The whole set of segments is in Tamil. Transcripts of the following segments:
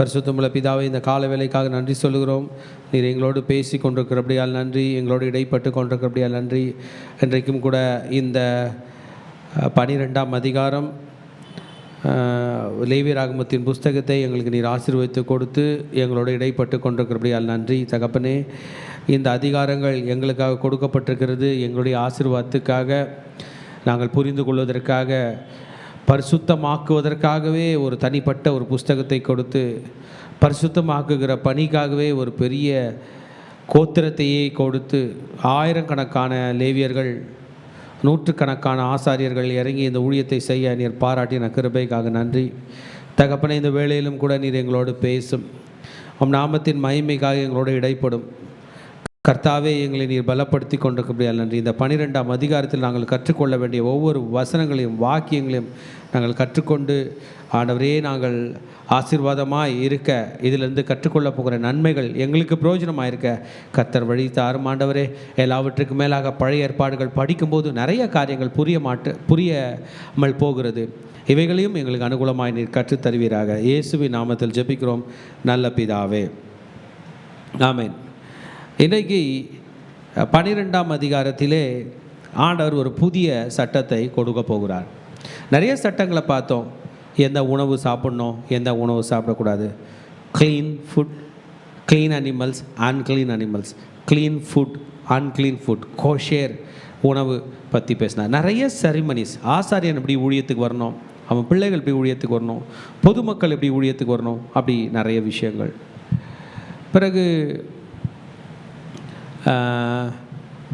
பரிசுத்தமுள்ள பிதாவை, இந்த கால வேளைக்காக நன்றி சொல்லுகிறோம். நீர் எங்களோடு பேசி கொண்டிருக்கிறபடியால் நன்றி, எங்களோடு இடைப்பட்டு கொண்டிருக்கிறபடியால் நன்றி. இன்றைக்கும் கூட இந்த 12ஆம் அதிகாரம் லேவியராகமத்தின் புஸ்தகத்தை எங்களுக்கு நீர் ஆசீர்வதித்து கொடுத்து எங்களோடு இடைப்பட்டு கொண்டிருக்கிறபடியால் நன்றி தகப்பனே. இந்த அதிகாரங்கள் எங்களுக்காக கொடுக்கப்பட்டிருக்கிறது, எங்களுடைய ஆசீர்வாதத்துக்காக, நாங்கள் புரிந்து கொள்வதற்காக, பரிசுத்தமாக்குவதற்காகவே ஒரு தனிப்பட்ட ஒரு புஸ்தகத்தை கொடுத்து பரிசுத்தமாக்குகிற பணிக்காகவே ஒரு பெரிய கோத்திரத்தையே கொடுத்து ஆயிரக்கணக்கான லேவியர்கள், நூற்றுக்கணக்கான ஆசாரியர்கள் இறங்கி இந்த ஊழியத்தை செய்ய நீர் பாராட்டின கிருபைக்காக நன்றி தகப்பனே. இந்த வேளையிலும் கூட நீர் எங்களோடு பேசும், உம் நாமத்தின் மகிமைக்காக எங்களோடு இடைப்படும் கர்த்தாவே. எங்களை நீர் பலப்படுத்தி கொண்டிருக்கிறபடியால் நன்றி. இந்த 12ஆம் அதிகாரத்தில் நாங்கள் கற்றுக்கொள்ள வேண்டிய ஒவ்வொரு வசனங்களையும் வாக்கியங்களையும் நாங்கள் கற்றுக்கொண்டு ஆண்டவரே நாங்கள் ஆசீர்வாதமாய் இருக்க, இதிலிருந்து கற்றுக்கொள்ள போகிற நன்மைகள் எங்களுக்கு பிரயோஜனமாக இருக்க கர்த்தர் வழி தாரும் ஆண்டவரே. எல்லாவற்றுக்கு மேலாக பழைய ஏற்பாடுகள் படிக்கும்போது நிறைய காரியங்கள் புரியாமல் போகிறது. இவைகளையும் எங்களுக்கு அனுகூலமாய் நீர் கற்றுத்தருவீராக. இயேசுவின் நாமத்தில் ஜெபிக்கிறோம் நல்ல பிதாவே, ஆமென். இன்றைக்கு 12ஆம் அதிகாரத்திலே ஆண்டவர் ஒரு புதிய சட்டத்தை கொடுக்க போகிறார். நிறைய சட்டங்களை பார்த்தோம். எந்த உணவு சாப்பிட்ணும், எந்த உணவு சாப்பிடக்கூடாது, clean food, clean animals, unclean animals, clean food, unclean food, kosher உணவு பற்றி பேசினார். நிறைய செரிமனிஸ், ஆசாரியன் எப்படி ஊழியத்துக்கு வரணும், அவன் பிள்ளைகள் எப்படி ஊழியத்துக்கு வரணும், பொதுமக்கள் எப்படி ஊழியத்துக்கு வரணும், அப்படி நிறைய விஷயங்கள். பிறகு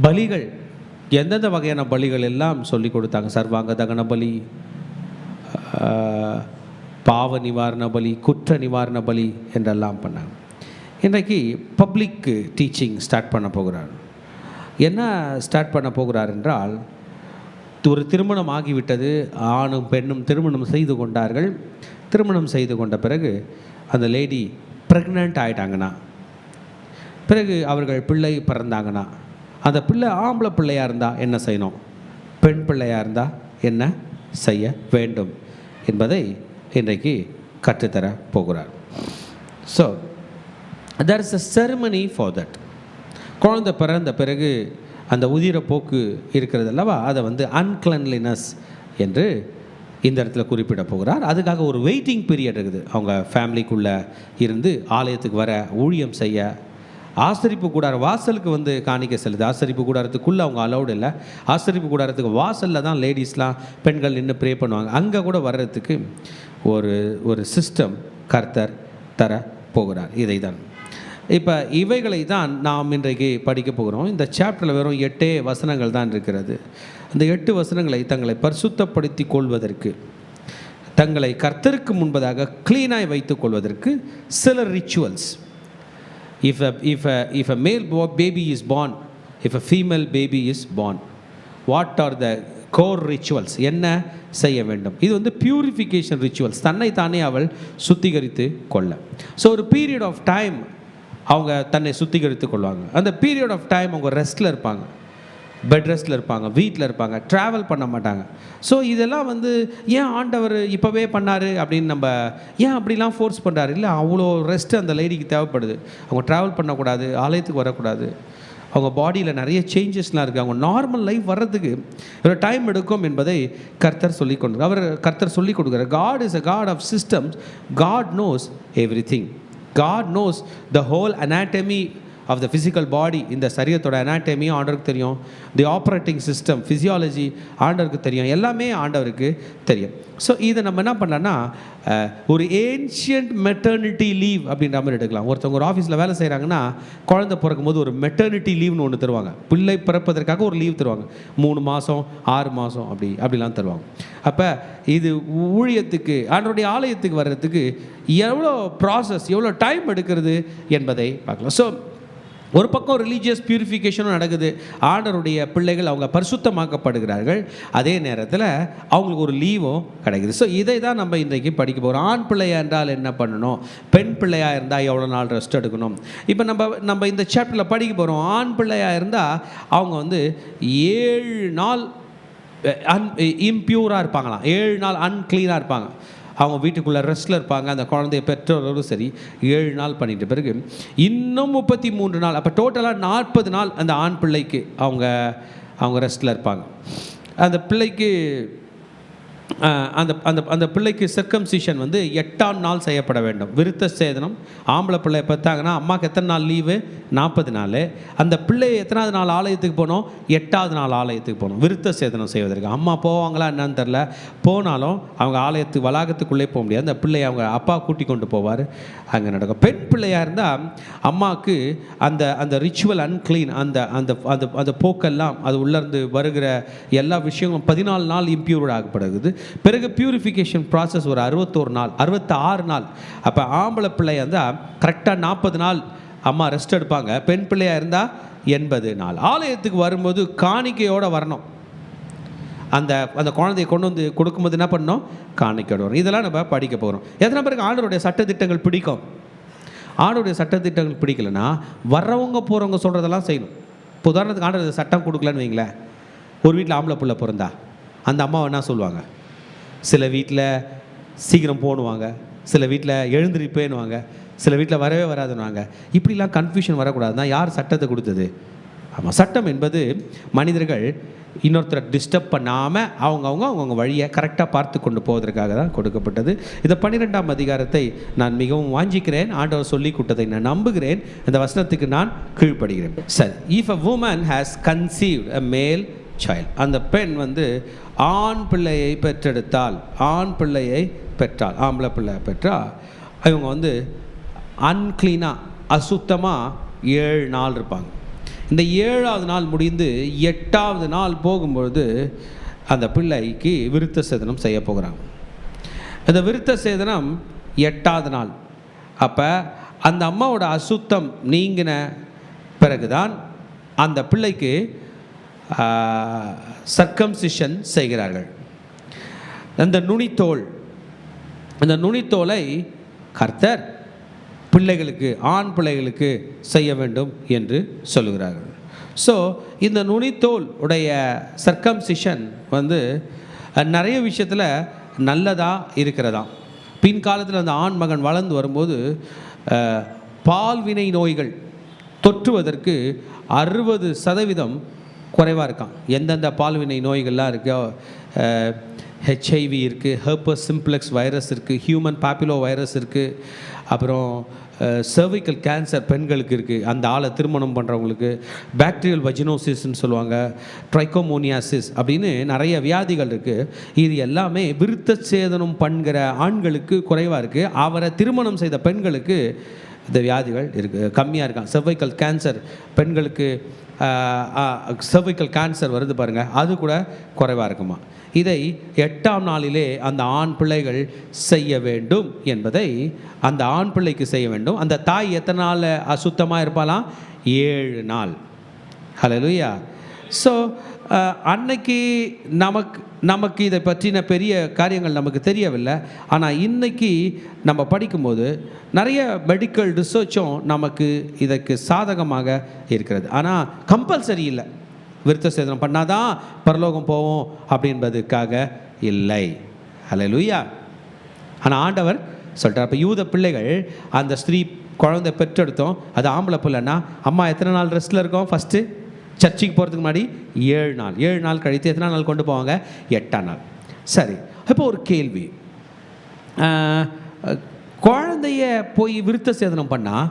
பலிகள், எந்தெந்த வகையான பலிகள் எல்லாம் சொல்லி கொடுத்தாங்க. சர்வாங்க தகன பலி, பாவ நிவாரண பலி, குற்ற நிவாரண பலி என்றெல்லாம் பண்ணாங்க. இன்றைக்கு பப்ளிக் டீச்சிங் ஸ்டார்ட் பண்ண போகிறார். என்ன ஸ்டார்ட் பண்ண போகிறார் என்றால், ஒரு திருமணம் ஆகிவிட்டது, ஆணும் பெண்ணும் திருமணம் செய்து கொண்டார்கள். திருமணம் செய்து கொண்ட பிறகு அந்த லேடி ப்ரெக்னென்ட் ஆகிட்டாங்கன்னா, பிறகு அவர்கள் பிள்ளை பிறந்தாங்கன்னா, அந்த பிள்ளை ஆம்பளை பிள்ளையாக இருந்தால் என்ன செய்யணும், பெண் பிள்ளையாக இருந்தால் என்ன செய்ய வேண்டும் என்பதை இன்றைக்கு கற்றுத்தர போகிறார். So there is a ceremony for that. குழந்தை பிறந்த பிறகு அந்த உதிரப்போக்கு இருக்கிறது அல்லவா, அதை அன்கிளன்லினஸ் என்று இந்த இடத்துல குறிப்பிட போகிறார். அதுக்காக ஒரு வெயிட்டிங் பீரியட் இருக்குது. அவங்க ஃபேமிலிக்குள்ளே இருந்து ஆலயத்துக்கு வர, ஊழியம் செய்ய, ஆசரிப்பு கூடார வாசலுக்கு காணிக்க செல்லுது. ஆசரிப்பு கூடாரத்துக்குள்ளே அவங்க அலௌடு இல்லை. ஆசரிப்பு கூடாரத்துக்கு வாசலில் தான் லேடிஸ்லாம், பெண்கள் நின்று ப்ரே பண்ணுவாங்க. அங்கே கூட வர்றதுக்கு ஒரு சிஸ்டம் கர்த்தர் தர போகிறார். இதை தான் இப்போ இவைகளை தான் நாம் இன்றைக்கு படிக்க போகிறோம். இந்த சாப்டரில் வெறும் 8 வசனங்கள் தான் இருக்கிறது. அந்த 8 வசனங்களை தங்களை பரிசுத்தப்படுத்தி கொள்வதற்கு, தங்களை கர்த்தருக்கு முன்பதாக க்ளீனாய் வைத்துக் கொள்வதற்கு சில rituals. If a male baby is born, if a female baby is born, what are the core rituals? என்ன செய்ய வேண்டும்? இது பியூரிஃபிகேஷன் ரிச்சுவல்ஸ். தன்னை தானே அவள் சுத்திகரித்து கொள்ள. ஸோ ஒரு பீரியட் ஆஃப் டைம் அவங்க தன்னை சுத்திகரித்து கொள்வாங்க. அந்த பீரியட் ஆஃப் டைம் அவங்க ரெஸ்ட்டில் இருப்பாங்க, பெட் ரெஸ்ட்டில் இருப்பாங்க, வீட்டில் இருப்பாங்க, ட்ராவல் பண்ண மாட்டாங்க. ஸோ இதெல்லாம் ஏன் ஆண்டவர் இப்போவே பண்ணார் அப்படின்னு நம்ம ஏன் அப்படிலாம் ஃபோர்ஸ் பண்ணுறாரு? இல்லை, அவ்வளோ ரெஸ்ட்டு அந்த லேடிக்கு தேவைப்படுது. அவங்க ட்ராவல் பண்ணக்கூடாது, ஆலயத்துக்கு வரக்கூடாது, அவங்க பாடியில் நிறைய சேஞ்சஸ்லாம் இருக்குது. அவங்க நார்மல் லைஃப் வர்றதுக்கு ஒரு டைம் எடுக்கும் என்பதை கர்த்தர் சொல்லி கர்த்தர் சொல்லி கொடுக்குறார். God is a God of systems. God knows everything. God knows the whole anatomy of the physical body. இந்த சரீரத்தோட அனாட்டமி ஆண்டவருக்கு தெரியும். தி ஆப்ரேட்டிங் சிஸ்டம், ஃபிசியாலஜி ஆண்டவருக்கு தெரியும். எல்லாமே ஆண்டவருக்கு தெரியும். ஸோ இதை நம்ம என்ன பண்ணலான்னா, ஒரு ஏன்ஷியன்ட் மெட்டர்னிட்டி லீவ் அப்படின்ற மாதிரி எடுக்கலாம். ஒருத்தவங்க ஒரு ஆஃபீஸில் வேலை செய்கிறாங்கன்னா, குழந்தை பிறக்கும் போது ஒரு மெட்டர்னிட்டி லீவ்னு ஒன்று தருவாங்க. பிள்ளை பிறப்பதற்காக ஒரு லீவ் தருவாங்க. 3 மாதம் 6 மாதம் அப்படிலாம் தருவாங்க. அப்போ இது ஊழியத்துக்கு, ஆண்டவருடைய ஆலயத்துக்கு வர்றதுக்கு எவ்வளோ ப்ராசஸ், எவ்வளோ டைம் எடுக்கிறது என்பதை பார்க்கலாம். ஸோ ஒரு பக்கம் ரிலீஜியஸ் பியூரிஃபிகேஷனும் நடக்குது. ஆண்டவருடைய பிள்ளைகள் அவங்க பரிசுத்தமாக்கப்படுகிறார்கள். அதே நேரத்தில் அவங்களுக்கு ஒரு லீவும் கிடைக்குது. ஸோ இதை தான் நம்ம இன்றைக்கு படிக்க போகிறோம். ஆண் பிள்ளையாக இருந்தால் என்ன பண்ணணும், பெண் பிள்ளையாக இருந்தால் எவ்வளோ நாள் ரெஸ்ட் எடுக்கணும். இப்போ நம்ம இந்த சாப்டரில் படிக்க போகிறோம். ஆண் பிள்ளையாக இருந்தால் அவங்க 7 நாள் இம்பியூராக இருப்பாங்களாம், 7 நாள் அன்க்ளீனாக இருப்பாங்க. அவங்க வீட்டுக்குள்ளே ரெஸ்ட்டில் இருப்பாங்க. அந்த குழந்தைய பெற்றோர்களும் சரி 7 நாள் பண்ணிட்ட பிறகு இன்னும் 33 நாள், அப்போ டோட்டலாக 40 நாள் அந்த ஆண் பிள்ளைக்கு அவங்க ரெஸ்ட்டில் இருப்பாங்க. அந்த பிள்ளைக்கு அந்த அந்த அந்த பிள்ளைக்கு சர்க்கம்சிஷன் வந்து 8ஆம் நாள் செய்யப்பட வேண்டும். விருத்த சேதனம். ஆம்பளை பிள்ளை பார்த்தாங்கன்னா அம்மாவுக்கு எத்தனை நாள் லீவு? 40 நாள். அந்த பிள்ளை எத்தனாவது நாள் ஆலயத்துக்கு போகணும்? 8ஆவது நாள் ஆலயத்துக்கு போகணும் விருத்த சேதனம் செய்வதற்கு. அம்மா போவாங்களா என்னன்னு தெரில. போனாலும் அவங்க ஆலயத்துக்கு வளாகத்துக்குள்ளே போக முடியாது. அந்த பிள்ளையை அவங்க அப்பா கூட்டி கொண்டு போவார், அங்கே நடக்கும். பெண் பிள்ளையாக இருந்தால் அம்மாவுக்கு அந்த அந்த ரிச்சுவல் அன்க்ளீன், அந்த அந்த அந்த அந்த போக்கெல்லாம் அது உள்ளேருந்து வருகிற எல்லா விஷயங்களும் 14 நாள் இம்ப்யூர்ட் ஆகப்படுகிறது. பிறகு பியூரிஃபிகேஷன் ப்ராசஸ் ஒரு 61 நாள் 66 நாள். அப்போ ஆம்பளை பிள்ளையாக இருந்தால் கரெக்டாக 40 நாள் அம்மா ரெஸ்ட் எடுப்பாங்க. பெண் பிள்ளையாக இருந்தால் 80 நாள். ஆலயத்துக்கு வரும்போது காணிக்கையோடு வரணும். அந்த அந்த குழந்தையை கொண்டு வந்து கொடுக்கும்போது என்ன பண்ணணும்? காணிக்கையோடு வரணும். இதெல்லாம் நம்ம படிக்க போகிறோம். எத்தனை பேருக்கு ஆண்டவருடைய சட்டத்திட்டங்கள் பிடிக்கும்? ஆண்டவருடைய சட்டத்திட்டங்கள் பிடிக்கலைன்னா வர்றவங்க போகிறவங்க சொல்கிறதெல்லாம் செய்யணும். இப்போ உதாரணத்துக்கு ஆண்டவர் சட்டம் கொடுக்கலன்னு வைங்களேன். ஒரு வீட்டில் ஆம்பளை பிள்ளை பிறந்தா அந்த அம்மாவை என்ன சொல்லுவாங்க? சில வீட்டில் சீக்கிரம் போகணுவாங்க, சில வீட்டில் எழுந்திருப்பேன்னுவாங்க, சில வீட்டில் வரவே வராதுன்னுவாங்க. இப்படிலாம் கன்ஃபியூஷன் வரக்கூடாதுன்னா யார் சட்டத்தை கொடுத்தது? ஆமாம், சட்டம் என்பது மனிதர்கள் இன்னொருத்தரை டிஸ்டர்ப் பண்ணாமல் அவங்கவுங்க வழியை கரெக்டாக பார்த்து கொண்டு போவதற்காக தான் கொடுக்கப்பட்டது. இதை 12ஆம் அதிகாரத்தை நான் மிகவும் வாஞ்சிக்கிறேன். ஆண்டவர் சொல்லி கொடுத்ததை நான் நம்புகிறேன். இந்த வசனத்துக்கு நான் கீழ்ப்படுகிறேன். சரி, if a woman has conceived a male child, அந்த பெண் வந்து ஆண் பிள்ளையை பெற்றெடுத்தால், ஆண் பிள்ளையை பெற்றால், ஆம்பளை பிள்ளை பெற்றால், இவங்க வந்து அன்க்ளீனாக அசுத்தமாக 7 நாள் இருப்பாங்க. இந்த 7ஆவது நாள் முடிந்து 8ஆவது நாள் போகும்பொழுது அந்த பிள்ளைக்கு விருத்த சேதனம் செய்ய போகிறாங்க. இந்த விருத்த சேதனம் 8ஆவது நாள். அப்போ அந்த அம்மாவோட அசுத்தம் நீங்கின பிறகுதான் அந்த பிள்ளைக்கு சர்க்கம்சிஷன் செய்கிறார்கள். அந்த நுனித்தோல், அந்த நுனித்தோலை கர்த்தர் பிள்ளைகளுக்கு, ஆண் பிள்ளைகளுக்கு செய்ய வேண்டும் என்று சொல்லுகிறார்கள். ஸோ இந்த நுனித்தோல் உடைய சர்க்கம்சிஷன் வந்து நிறைய விஷயத்தில் நல்லதாக இருக்கிறதாம். பின்காலத்தில் அந்த ஆண் மகன் வளர்ந்து வரும்போது பால்வினை நோய்கள் தொற்றுவதற்கு 60% குறைவாக இருக்கான். எந்தெந்த பால்வினை நோய்கள்லாம் இருக்கோ, ஹெச்ஐவி இருக்குது, ஹெர்பஸ் சிம்ப்ளெக்ஸ் வைரஸ் இருக்குது, ஹியூமன் பாப்பிலோ வைரஸ் இருக்குது, அப்புறம் சர்விக்கல் கேன்சர் பெண்களுக்கு இருக்குது, அந்த ஆளை திருமணம் பண்ணுறவங்களுக்கு, பாக்டீரியல் வஜினோசிஸ்ன்னு சொல்லுவாங்க, ட்ரைகோமோனியாசிஸ் அப்படின்னு நிறைய வியாதிகள் இருக்குது. இது எல்லாமே விருத்த சேதனம் பண்ணுற ஆண்களுக்கு குறைவாக இருக்குது. அவரை திருமணம் செய்த பெண்களுக்கு இந்த வியாதிகள் இருக்குது, கம்மியாக இருக்கான். சர்வைக்கல் கேன்சர் பெண்களுக்கு, சர்வைக்கல் கேன்சர் வருது பாருங்கள், அது கூட குறைவாக இருக்குமா. இதை 8ஆம் நாளிலே அந்த ஆண் பிள்ளைகள் செய்ய வேண்டும் என்பதை, அந்த ஆண் பிள்ளைக்கு செய்ய வேண்டும். அந்த தாய் எத்தனை நாள் அசுத்தமாக இருப்பாலாம்? 7 நாள். ஹல்லேலூயா. ஸோ அன்னைக்கு நமக்கு இதை பற்றின பெரிய காரியங்கள் நமக்கு தெரியவில்லை. ஆனால் இன்றைக்கி நம்ம படிக்கும்போது நிறைய மெடிக்கல் ரிசர்ச்சும் நமக்கு இதற்கு சாதகமாக இருக்கிறது. ஆனால் கம்பல்சரி இல்லை, விருத்த சேதனம் பண்ணாதான் பரலோகம் போவோம் அப்படின்பதுக்காக இல்லை. ஹல்லேலூயா. ஆனால் ஆண்டவர் சொல்கிறார். அப்போ யூத பிள்ளைகள், அந்த ஸ்திரீ குழந்தை பெற்றெடுத்தோம், அது ஆம்பளை பிள்ளைன்னா அம்மா எத்தனை நாள் ரெஸ்ட்டில் இருக்கோம்? ஃபஸ்ட்டு சர்ச்சுக்கு போகிறதுக்கு முன்னாடி 7 நாள். 7 நாள் கழித்து எத்தனை நாள் கொண்டு போவாங்க? 8ஆம் நாள். சரி, இப்போ ஒரு கேள்வி. குழந்தைய போய் விருத்த சேதனம் பண்ணால்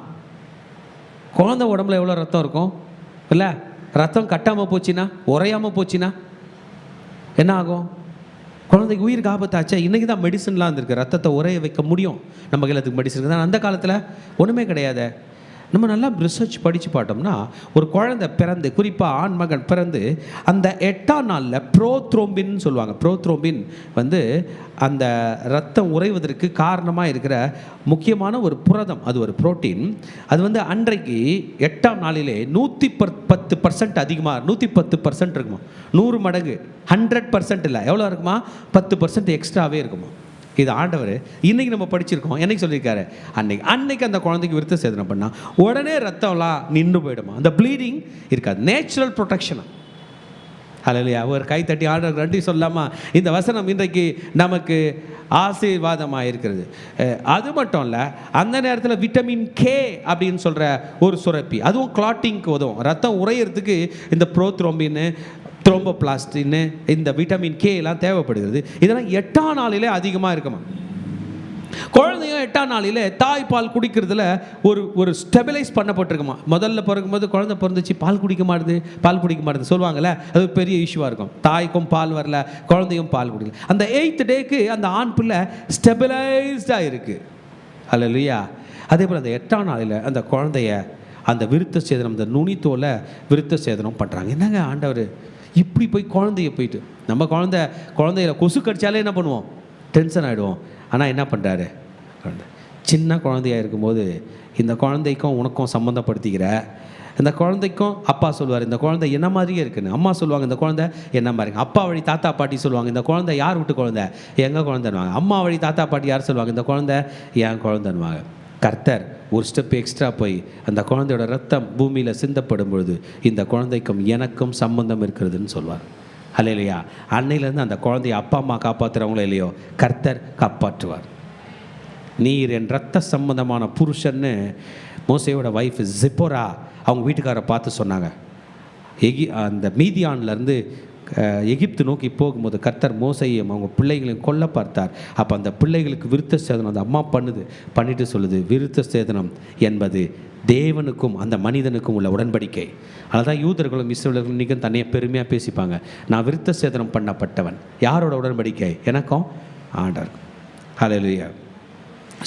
குழந்தை உடம்புல எவ்வளோ ரத்தம் இருக்கும்? இல்லை, ரத்தம் கட்டாமல் போச்சுன்னா, உறையாமல் போச்சுன்னா என்ன ஆகும்? குழந்தைக்கு உயிருக்கு ஆபத்தாச்சா? இன்றைக்கி தான் மெடிசன்லாம் இருந்திருக்கு, ரத்தத்தை உரைய வைக்க முடியும். நம்ம எல்லாத்துக்கு மெடிசன் இருக்குது. ஆனால் அந்த காலத்தில் ஒன்றுமே கிடையாது. நம்ம நல்லா ரிசர்ச் படித்து பார்த்தோம்னா, ஒரு குழந்தை பிறந்து, குறிப்பாக ஆண் மகன் பிறந்து அந்த 8ஆம் நாளில் ப்ரோத்ரோம்பின் சொல்லுவாங்க. ப்ரோத்ரோம்பின் வந்து அந்த ரத்தம் உறைவதற்கு காரணமாக இருக்கிற முக்கியமான ஒரு புரதம், அது ஒரு புரோட்டீன். அது வந்து அன்றைக்கு 8ஆம் நாளிலே 110% அதிகமாக, 110% இருக்குமா, 100 மடங்கு, 100% இல்லை, எவ்வளோ இருக்குமா, 10% எக்ஸ்ட்ராவே இருக்குமா. இது ஆண்டவர் இன்றைக்கி நம்ம படிச்சிருக்கோம். என்னைக்கு சொல்லியிருக்காரு? அன்னைக்கு அந்த குழந்தைக்கு விருத்த சேதனம் பண்ணால் உடனே ரத்தம்லாம் நின்று போயிடுமா, அந்த ப்ளீடிங் இருக்காது. நேச்சுரல் ப்ரொடெக்ஷனாக. ஹல்லேலூயா. ஒரு கை தட்டி ஆண்டவருக்கு நன்றி சொல்லாமா? இந்த வசனம் இன்றைக்கு நமக்கு ஆசீர்வாதமாக இருக்கிறது. அது மட்டும் இல்லை, அந்த நேரத்தில் விட்டமின் கே அப்படின்னு சொல்கிற ஒரு சுரப்பி, அதுவும் கிளாட்டிங்க்கு உதவும். ரத்தம் உறையிறதுக்கு இந்த ப்ரோத்ரோம்பின்னு, த்ரோம்போபிளாஸ்டின்னு, இந்த விட்டமின் கே எல்லாம் தேவைப்படுகிறது. இதெல்லாம் 8ஆம் நாளிலே அதிகமாக இருக்குமா. குழந்தையும் 8ஆம் நாளில் தாய்ப்பால் குடிக்கிறதுல ஒரு ஸ்டெபிலைஸ் பண்ணப்பட்டிருக்குமா. முதல்ல பிறக்கும்போது குழந்தை பிறந்துச்சு, பால் குடிக்க மாட்டுது சொல்லுவாங்கள்ல, அது ஒரு பெரிய இஷ்யூவாக இருக்கும். தாய்க்கும் பால் வரல, குழந்தையும் பால் குடிக்கல. அந்த 8th டேக்கு அந்த ஆண் பிள்ளை ஸ்டெபிலைஸ்டாக இருக்குது. ஹல்லேலூயா. அதே போல் அந்த 8ஆம் நாளில் அந்த குழந்தைய அந்த விருத்த சேதனம், அந்த நுனித்தோலை விருத்த சேதனம் பண்ணுறாங்க. என்னங்க ஆண்டவர் இப்படி போய் குழந்தைய போயிட்டு, நம்ம குழந்தையில கொசு கடிச்சாலே என்ன பண்ணுவோம், டென்ஷன் ஆகிடுவோம். ஆனால் என்ன பண்ணுறாரு, சின்ன குழந்தையாக இருக்கும்போது இந்த குழந்தைக்கும் உனக்கும் சம்மந்தப்படுத்திக்கிற, இந்த குழந்தைக்கும் அப்பா சொல்லுவார் இந்த குழந்தை என்ன மாதிரியே இருக்குன்னு, அம்மா சொல்லுவாங்க இந்த குழந்தை என்ன மாதிரிங்க, அப்பா வழி தாத்தா பாட்டி சொல்லுவாங்க இந்த குழந்தை யார் விட்டு குழந்தை, எங்கள் குழந்தைன்னுவாங்க. அம்மா வழி தாத்தா பாட்டி யார் சொல்லுவாங்க இந்த குழந்தை என் குழந்தைன்னுவாங்க. கர்த்தர் ஒரு ஸ்டெப் எக்ஸ்ட்ரா போய் அந்த குழந்தையோட ரத்தம் பூமியில் சிந்தப்படும் பொழுது இந்த குழந்தைக்கும் எனக்கும் சம்பந்தம் இருக்கிறதுன்னு சொல்வார். ஹல்லேலூயா. அன்னையிலேருந்து அந்த குழந்தைய அப்பா அம்மா காப்பாற்றுறவங்களோ இல்லையோ, கர்த்தர் காப்பாற்றுவார். நீர் என் ரத்த சம்பந்தமான புருஷன்னு மோசேயோட ஒய்ஃப் ஜிப்போரா அவங்க வீட்டுக்காரை பார்த்து சொன்னாங்க. அந்த மீதியான்லேருந்து எகிப்து நோக்கி போகும்போது கர்த்தர் மோசையும் அவங்க பிள்ளைகளையும் கொல்ல பார்த்தார். அப்போ அந்த பிள்ளைகளுக்கு விருத்த சேதனம் அந்த அம்மா பண்ணிட்டு சொல்லுது, விருத்த சேதனம் என்பது தேவனுக்கும் அந்த மனிதனுக்கும் உள்ள உடன்படிக்கை. அதுதான் யூதர்களும் இஸ்ரவேலர்களும் இன்றைக்கும் தன்னையை பெருமையாக பேசிப்பாங்க, நான் விருத்த சேதனம் பண்ணப்பட்டவன். யாரோட உடன்படிக்கை? எனக்கும் ஆண்டவர். ஹல்லேலூயா.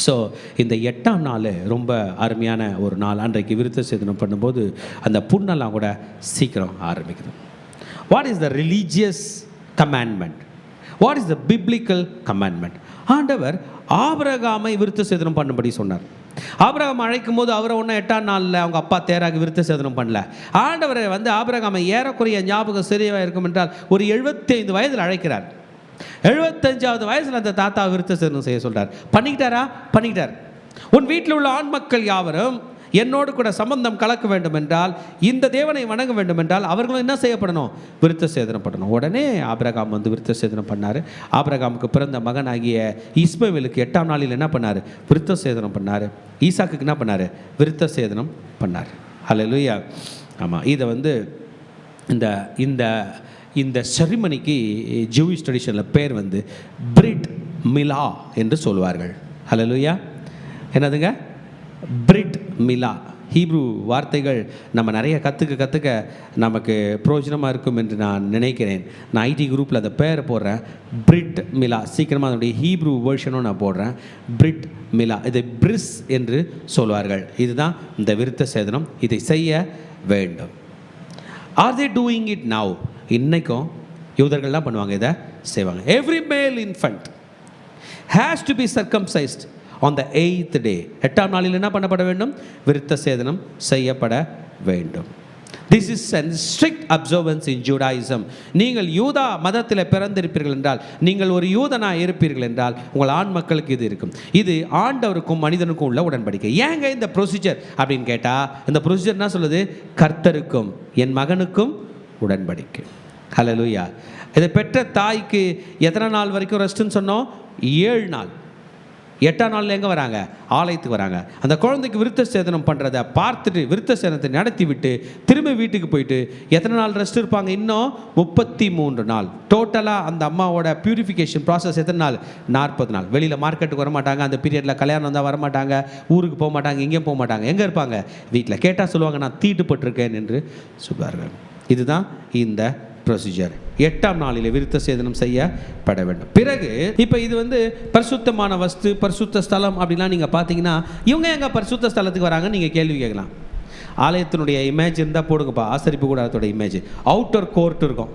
ஸோ இந்த 8ஆம் நாள் ரொம்ப அருமையான ஒரு நாள். அன்றைக்கு விருத்த சேதனம் பண்ணும்போது அந்த புண்ணெல்லாம் கூட சீக்கிரம் ஆரம்பிக்குது. What is the religious commandment? What is the biblical commandment? ஆண்டவர் ஆபிரகாமை விருத்த சேதனம் பண்ணும்படி சொன்னார். ஆபிரகாம் அழைக்கும் போது அவரை ஒன்றும் 8ஆம் நாளில் அவங்க அப்பா தேராக விருத்த சேதனம் பண்ணல. ஆண்டவரை ஆபிரகாமை ஏறக்குறைய ஞாபகம் சரியாக இருக்கும் என்றால் ஒரு 75 வயதில் அழைக்கிறார். 75வது வயசில் அந்த தாத்தா விருத்த சேதனம் செய்ய சொல்கிறார். பண்ணிக்கிட்டார். உன் வீட்டில் உள்ள ஆண் மக்கள் யாவரும் என்னோடு கூட சம்பந்தம் கலக்க வேண்டும் என்றால், இந்த தேவனை வணங்க வேண்டும் என்றால் அவர்களும் என்ன செய்யப்படணும்? விருத்த சேதனம் பண்ணணும். உடனே ஆபிரகாம் விருத்த சேதனம் பண்ணார். ஆபிரகாமுக்கு பிறந்த மகனாகிய இஸ்மவேலுக்கு 8ஆம் நாளில் என்ன பண்ணார்? விருத்த சேதனம் பண்ணார். ஈசாக்குக்கு என்ன பண்ணார்? விருத்த சேதனம் பண்ணார். ஹல்லேலூயா. ஆமாம். இதை இந்த இந்த செரிமனிக்கு ஜூவிஷ் ட்ரெடிஷனில் பேர் பிரிட் மிலா என்று சொல்வார்கள். ஹல்லேலூயா. என்னதுங்க? பிரிட் மிலா. ஹீப்ரூ வார்த்தைகள் நம்ம நிறைய கற்றுக்க நமக்கு பிரயோஜனமாக இருக்கும் என்று நான் நினைக்கிறேன். நான் ஐடி குரூப்பில் அந்த பேரை போடுறேன், பிரிட் மிலா. சீக்கிரமாக அதனுடைய ஹீப்ரூ வேர்ஷனும் நான் போடுறேன், பிரிட் மிலா. இதை பிரிஸ் என்று சொல்வார்கள். இதுதான் இந்த விருத்த சேதனம். இதை செய்ய வேண்டும். Are they doing it now? இன்னைக்கும் யூதர்கள்லாம் பண்ணுவாங்க, இதை செய்வாங்க. Every male infant has to be circumcised on the 8th day. 8ஆம் நாளில் என்ன பண்ணப்பட வேண்டும்? விருத்த சேதனம் செய்யப்பட வேண்டும். This is a strict observance in Judaism. நீங்கள் யூதா மதத்தில் பிறந்திருப்பீர்கள் என்றால், நீங்கள் ஒரு யூதனாக இருப்பீர்கள் என்றால் உங்கள் ஆண் மக்களுக்கு இது இருக்கும். இது ஆண்டவருக்கும் மனிதனுக்கும் உள்ள உடன்படிக்கை. ஏங்க இந்த ப்ரொசீஜர் அப்படின்னு கேட்டால், இந்த ப்ரொசீஜர் என்ன சொல்லுது? கர்த்தருக்கும் என் மகனுக்கும் உடன்படிக்கை. ஹல்லேலூயா. இதை பெற்ற தாய்க்கு எத்தனை நாள் வரைக்கும் ரெஸ்ட்டுன்னு சொன்னோம்? 7 நாள். 8ஆம் நாளில் எங்கே வராங்க? ஆலயத்துக்கு வராங்க. அந்த குழந்தைக்கு விருத்த சேதனம் பண்ணுறதை பார்த்துட்டு விருத்த சேதனத்தை நடத்தி விட்டு திரும்ப வீட்டுக்கு போயிட்டு எத்தனை நாள் ரெஸ்ட் இருப்பாங்க? இன்னும் 33 நாள். டோட்டலாக அந்த அம்மாவோட பியூரிஃபிகேஷன் ப்ராசஸ் எத்தனை நாள்? 40 நாள். வெளியில் மார்க்கெட்டுக்கு வர மாட்டாங்க. அந்த பீரியடில் கல்யாணம் வந்தால் வர மாட்டாங்க, ஊருக்கு போக மாட்டாங்க, எங்கேயும் போக மாட்டாங்க. எங்கே இருப்பாங்க? வீட்டில். கேட்டால் சொல்லுவாங்க, நான் தீட்டுப்பட்டிருக்கேன் என்று சொல்வார்கள். இதுதான் இந்த ப்ரொசீஜர். 8ஆம் நாளில் விருத்த சேதனம் செய்யப்பட வேண்டும். பிறகு இப்போ இது பரிசுத்தமான வஸ்து, பரிசுத்த ஸ்தலம் அப்படிலாம் நீங்கள் பார்த்தீங்கன்னா, இவங்க எங்கே பரிசுத்த ஸ்தலத்துக்கு வராங்கன்னு நீங்கள் கேள்வி கேட்கலாம். ஆலயத்தினுடைய இமேஜ் இருந்தால் போடுங்கப்பா, ஆசரிப்பு கூடாரத்தோட இமேஜ். அவுட்டர் கோர்ட் இருக்கும்,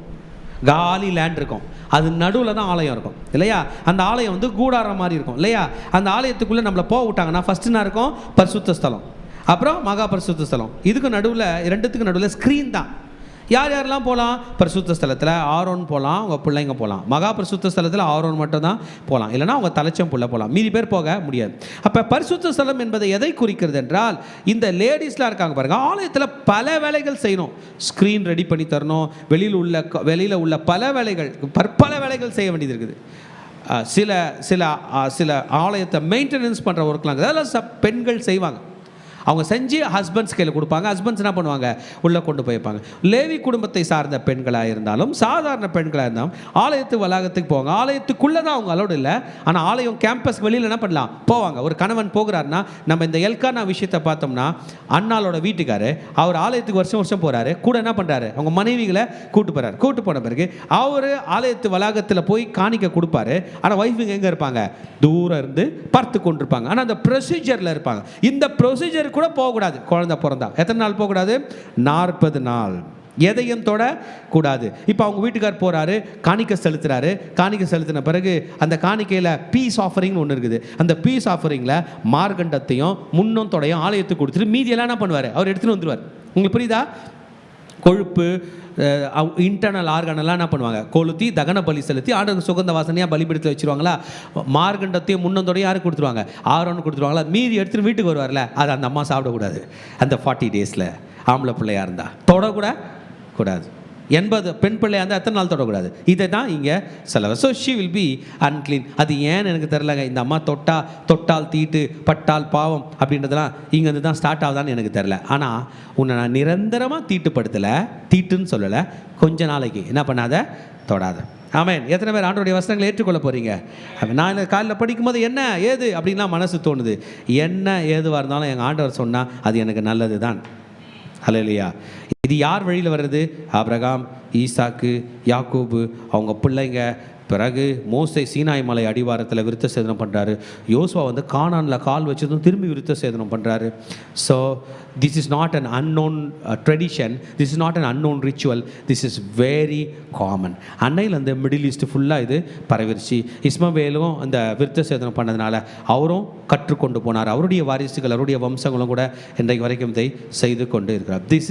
காலி லேண்ட் இருக்கும், அது நடுவில் தான் ஆலயம் இருக்கும் இல்லையா? அந்த ஆலயம் கூடாரம் மாதிரி இருக்கும் இல்லையா? அந்த ஆலயத்துக்குள்ளே நம்மளை போக விட்டாங்கன்னா ஃபஸ்ட்டு நான் இருக்கும் பரிசுத்த ஸ்தலம், அப்புறம் மகா பரிசுத்த ஸ்தலம். இதுக்கு நடுவில், ரெண்டுத்துக்கு நடுவில் ஸ்க்ரீன் தான். யார் யாரெல்லாம் போகலாம்? பரிசுத்த ஸ்தலத்தில் ஆரோன் போகலாம், அவங்க பிள்ளைங்க போகலாம். மகா பரிசுத்த ஸ்தலத்தில் ஆரோன் மட்டும் தான் போகலாம், இல்லைனா அவங்க தலைச்சம் புள்ள போகலாம், மீதி பேர் போக முடியாது. அப்போ பரிசுத்த ஸ்தலம் என்பதை எதை குறிக்கிறது என்றால், இந்த லேடிஸ்லாம் இருக்காங்க பாருங்க, ஆலயத்தில் பல வேலைகள் செய்யணும். ஸ்க்ரீன் ரெடி பண்ணி தரணும், வெளியில் உள்ள பல வேலைகள், பற்பல வேலைகள் செய்ய வேண்டியது இருக்குது. சில சில சில ஆலயத்தை மெயின்டெனன்ஸ் பண்ணுற ஒர்க்லாம் இருக்குது, அதெல்லாம் பெண்கள் செய்வாங்க. அவங்க செஞ்சு ஹஸ்பண்ட்ஸ் கையில் கொடுப்பாங்க. ஹஸ்பண்ட்ஸ் என்ன பண்ணுவாங்க? உள்ளே கொண்டு போய்ப்பாங்க. லேவி குடும்பத்தை சார்ந்த பெண்களாக இருந்தாலும் சாதாரண பெண்களாக இருந்தாலும் ஆலயத்து வளாகத்துக்கு போவாங்க. ஆலயத்துக்குள்ளே தான் அவங்க அலோடு இல்லை, ஆனால் ஆலயம் கேம்பஸ்க்கு வெளியில் என்ன பண்ணலாம்? போவாங்க. ஒரு கணவன் போகிறாருன்னா, நம்ம இந்த எல்கானா விஷயத்தை பார்த்தோம்னா, அண்ணாளோட வீட்டுக்காரு அவர் ஆலயத்துக்கு வருஷம் வருஷம் போகிறாரு, கூட என்ன பண்ணுறாரு? அவங்க மனைவிகளை கூட்டு போகிறாரு. கூட்டு போன பிறகு அவர் ஆலயத்து வளாகத்தில் போய் காணிக்க கொடுப்பாரு. ஆனால் ஒய்ஃபுங்க எங்கே இருப்பாங்க? தூரம் இருந்து பார்த்து கொண்டிருப்பாங்க. ஆனால் அந்த ப்ரொசீஜரில் இருப்பாங்க. இந்த ப்ரொசீஜர் கூட போகக்கூடாது. குழந்தை பிறந்தா எத்தனை நாள் போகக்கூடாது? 40 நாள். எதையும் தொடக்கூடாது. இப்போ அவங்க வீட்டுக்கார் போகிறாரு, காணிக்கை செலுத்துறாரு. காணிக்கை செலுத்தின பிறகு அந்த காணிக்கையில் பீஸ் ஆஃபரிங்னு ஒன்று இருக்குது. அந்த பீஸ் ஆஃபரிங்கில் மார்கண்டத்தையும் முன்னும் தொடையும் ஆலயத்துக்கு கொடுத்துட்டு மீதியெல்லாம் என்ன பண்ணுவார்? அவர் எடுத்துகிட்டு வந்துடுவார். உங்களுக்கு புரியுதா? கொழுப்பு, இன்டர்னல் ஆர்கனெல்லாம் என்ன பண்ணுவாங்க? கொளுத்தி தகன பலி செலுத்தி ஆண்டவருக்கு சுகந்த வாசனையாக பலிபீடத்தில் வச்சுருவாங்களா? மார்கண்டத்தையும் முன்னந்தோடையும் யாருக்கு கொடுத்துருவாங்க? ஆரோன்னு கொடுத்துருவாங்களா? மீதி எடுத்துகிட்டு வீட்டுக்கு வருவார்ல, அது அந்த அம்மா சாப்பிடக்கூடாது. அந்த 40 டேஸில் ஆம்பளை பிள்ளையாக இருந்தால் தொடக்கூட கூடாது. 80 பெண் பிள்ளையாக இருந்தால் எத்தனை நாள் தொடக்கூடாது? இதை தான் இங்கே செலவு. So she will be unclean. அது ஏன்னு எனக்கு தெரிலங்க. இந்த அம்மா தொட்டால் தீட்டு, பட்டால் பாவம் அப்படின்றதெல்லாம் இங்கேருந்து தான் ஸ்டார்ட் ஆகுதான்னு எனக்கு தெரில. ஆனால் உன்னை நான் நிரந்தரமாக தீட்டுப்படுத்தலை, தீட்டுன்னு சொல்லலை, கொஞ்ச நாளைக்கு என்ன பண்ணாத, தொடாத. ஆமென். எத்தனை பேர் ஆண்டவருடைய வசனங்களை ஏற்றுக்கொள்ள போகிறீங்க? நான் காலையில் படிக்கும்போது என்ன ஏது அப்படின்லாம் மனசு தோணுது. என்ன ஏதுவாக இருந்தாலும் எங்கள் ஆண்டவர் சொன்னால் அது எனக்கு நல்லது தான். ஹல்லேலூயா. இது யார் வழியில் வர்றது? ஆபிரகாம், ஈசாக்கு, யாக்கோபு, அவங்க பிள்ளைங்க. பிறகு மோசே சீனாய் மலை அடிவாரத்தில் விருத்த சேதனம் பண்ணுறாரு. யோசுவா வந்து கானானில் கால் வச்சதும் திரும்பி விருத்த சேதனம் பண்ணுறாரு. So this is not an unknown tradition, this is not an unknown ritual, this is very common. அன்னையில் அந்த மிடில் ஈஸ்ட் ஃபுல்லாக இது பரவிருச்சு. இஸ்மவேலும் அந்த விருத்த சேதனம் பண்ணதுனால அவரும் கற்றுக்கொண்டு போனார். அவருடைய வாரிசுகள், அவருடைய வம்சங்களும் கூட இன்றைக்கு வரைக்கும் இதை செய்து கொண்டு இருக்கிறார். This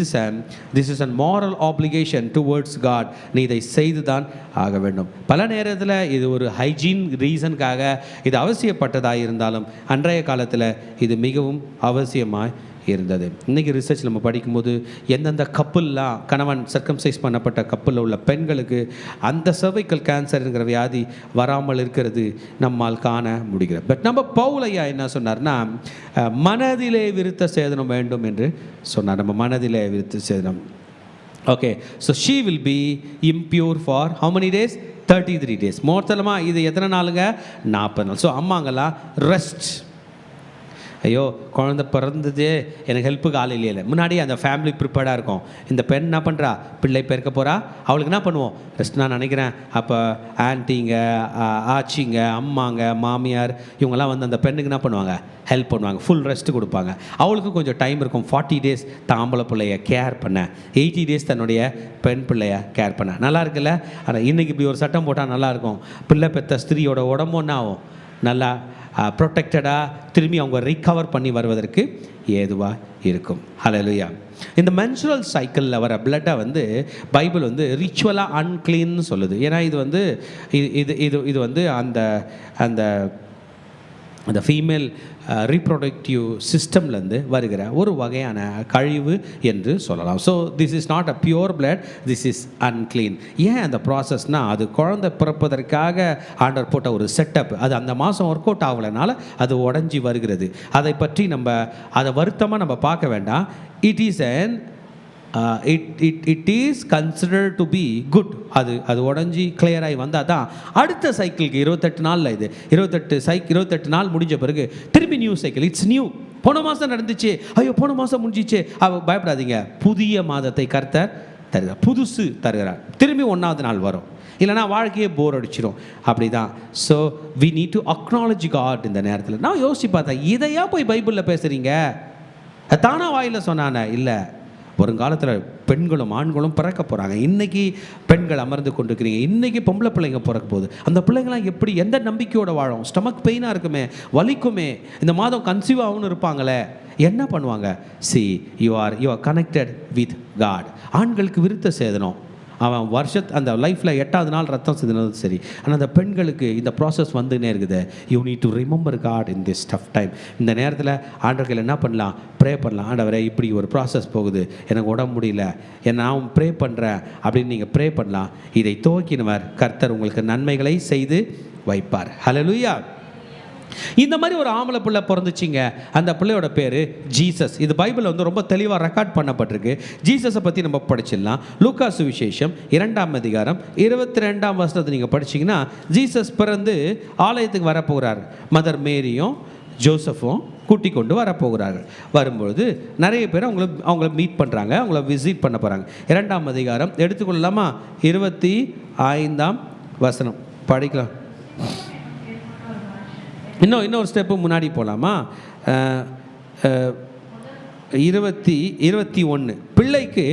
is an moral application towards God. நீ இதை செய்து தான் ஆக வேண்டும். பல நேரத்தில் இது ஒரு ஹைஜீன் ரீசனுக்காக இது அவசியப்பட்டதாக இருந்தாலும் அன்றைய காலத்தில் இது மிகவும் அவசியமாக இருந்தது. இன்றைக்கி ரிசர்ச் நம்ம படிக்கும்போது எந்தெந்த கப்புல்லாம் கணவன் சர்க்கம்சைஸ் பண்ணப்பட்ட கப்பலில் உள்ள பெண்களுக்கு அந்த சர்வைக்கல் கேன்சருங்கிற வியாதி வராமல் இருக்கிறது நம்மால் காண முடிகிறது. பட் நம்ம பவுலையா என்ன சொன்னார்னா, மனதிலே விருத்த சேதனம் வேண்டும் என்று சொன்னார். நம்ம மனதிலே விருத்த சேதனம். Okay, so she will be impure for how many days? 33 days. மொத்தமாக இது எத்தனை நாளுங்க? 40 நாள். ஸோ அம்மாங்கெல்லாம் ரெஸ்ட். ஐயோ குழந்தை பிறந்ததே எனக்கு ஹெல்ப்புக்கு ஆள் இல்லையில, முன்னாடி அந்த ஃபேமிலி ப்ரிப்பேர்டாக இருக்கும். இந்த பெண் என்ன பண்ணுறா? பிள்ளை பிறக்க போகிறா, அவளுக்கு என்ன பண்ணுவோம்? ரெஸ்ட். நான் நினைக்கிறேன் அப்போ ஆன்ட்டிங்க, ஆச்சிங்க, அம்மாங்க, மாமியார் இவங்கெல்லாம் வந்து அந்த பெண்ணுக்கு என்ன பண்ணுவாங்க? ஹெல்ப் பண்ணுவாங்க, ஃபுல் ரெஸ்ட் கொடுப்பாங்க. அவளுக்கும் கொஞ்சம் டைம் இருக்கும். 40 days தாம்பளை பிள்ளைய கேர் பண்ண, 80 days தன்னுடைய பெண் பிள்ளைய கேர் பண்ண. நல்லா இருக்குல்ல? ஆனால் இன்றைக்கி இப்படி ஒரு சட்டம் போட்டால் நல்லாயிருக்கும். பிள்ளை பெற்ற ஸ்திரீயோட உடம்பு ஒன்றா ஆகும், நல்லா ப்ரொடெக்டடாக திரும்பி அவங்க ரிகவர் பண்ணி வருவதற்கு ஏதுவாக இருக்கும். ஹல்லேலூயா. இந்த மென்சுரல் சைக்கிளில் வர பிளட்டை வந்து பைபிள் வந்து ரிச்சுவலாக அன்க்ளீன்னு சொல்லுது. ஏன்னா இது வந்து இது வந்து அந்த அந்த அந்த ஃபீமேல் ரீப்ரொடக்டிவ் சிஸ்டம்லேருந்து வருகிற ஒரு வகையான கழிவு என்று சொல்லலாம். So this is not a pure blood, this is unclean. ஏன் அந்த ப்ராசஸ்னால், அது குழந்தை பிறப்பதற்காக ஆண்டவர் போட்ட ஒரு செட்டப். அது அந்த மாதம் ஒர்க் அவுட் ஆகலைனால அது உடஞ்சி வருகிறது. அதை பற்றி அதை வருத்தமாக நம்ம பார்க்க வேண்டாம். It is an it is considered to be good. அது உடஞ்சி கிளியராகி வந்தால் தான் அடுத்த சைக்கிளுக்கு 28 நாளில் இது 28 நாள் முடிஞ்ச பிறகு திரும்பி நியூ சைக்கிள். It's new. போன மாதம் நடந்துச்சு, ஐயோ போன மாதம் முடிஞ்சிச்சு, பயப்படாதீங்க. புதிய மாதத்தை கர்த்தர் தருகிறார், புதுசு தருகிறார். திரும்பி 1ஆவது நாள் வரும், இல்லைனா வாழ்க்கையே போர் அடிச்சிடும். அப்படி தான். So we need to acknowledge God. இந்த நேரத்தில் நான் யோசிச்சு பார்த்தேன், இதையா போய் பைபிளில் பேசுகிறீங்க? தானா வாயில் சொன்னானே? இல்லை, வருங்காலத்தில் பெண்களும் ஆண்களும் பிறக்க போகிறாங்க. இன்றைக்கி பெண்கள் அமர்ந்து கொண்டிருக்கிறீங்க, இன்றைக்கி பொம்பளை பிள்ளைங்க பிறக்க போகுது. அந்த பிள்ளைங்களாம் எப்படி, எந்த நம்பிக்கையோடு வாழும்? ஸ்டமக் பெயினாக இருக்குமே, வலிக்குமே, இந்த மாதம் கன்சீவ் ஆகும்னு இருப்பாங்களே, என்ன பண்ணுவாங்க? see you are connected with God. ஆண்களுக்கு விருத்த சேதனம், அவன் அந்த லைஃப்பில் 8வது நாள் ரத்தம் சிந்தினது சரி. ஆனால் அந்த பெண்களுக்கு இந்த ப்ராசஸ் வந்துன்னே இருக்குது. You need to remember God in this tough time. இந்த நேரத்தில் ஆண்டவர்கள் என்ன பண்ணலாம்? ப்ரே பண்ணலாம். ஆண்டவரே, இப்படி ஒரு ப்ராசஸ் போகுது, எனக்கு உடம்பு முடியல, நான் ப்ரே பண்ணுறேன் அப்படின்னு நீங்கள் ப்ரே பண்ணலாம். இதை துவக்கினவர் கர்த்தர் உங்களுக்கு நன்மைகளை செய்து வைப்பார். ஹல்லேலூயா. இந்த மாதிரி ஒரு ஆம்பளை பிள்ளை பிறந்துச்சிங்க. அந்த பிள்ளையோட பேர் ஜீசஸ். இது பைபிளில் வந்து ரொம்ப தெளிவாக ரெக்கார்ட் பண்ணப்பட்டிருக்கு. ஜீசஸை பற்றி நம்ம படிச்சிடலாம். லூக்கா சுவிசேஷம் 2ஆம் அதிகாரம் 22ஆம் வசனத்தை நீங்கள் படிச்சிங்கன்னா, ஜீசஸ் பிறந்து ஆலயத்துக்கு வரப்போகிறார். மதர் மேரியும் ஜோசஃபும் கூட்டி கொண்டு வரப்போகிறார்கள். வரும்பொழுது நிறைய பேர் அவங்கள மீட் பண்ணுறாங்க, அவங்கள விசிட் பண்ண போகிறாங்க. 2ஆம் அதிகாரம் எடுத்துக்கொள்ளலாமா? 25ஆம் வசனம் படிக்கலாம். இன்னொரு ஸ்டெப்பு முன்னாடி போகலாமா? 21. பிள்ளைக்கு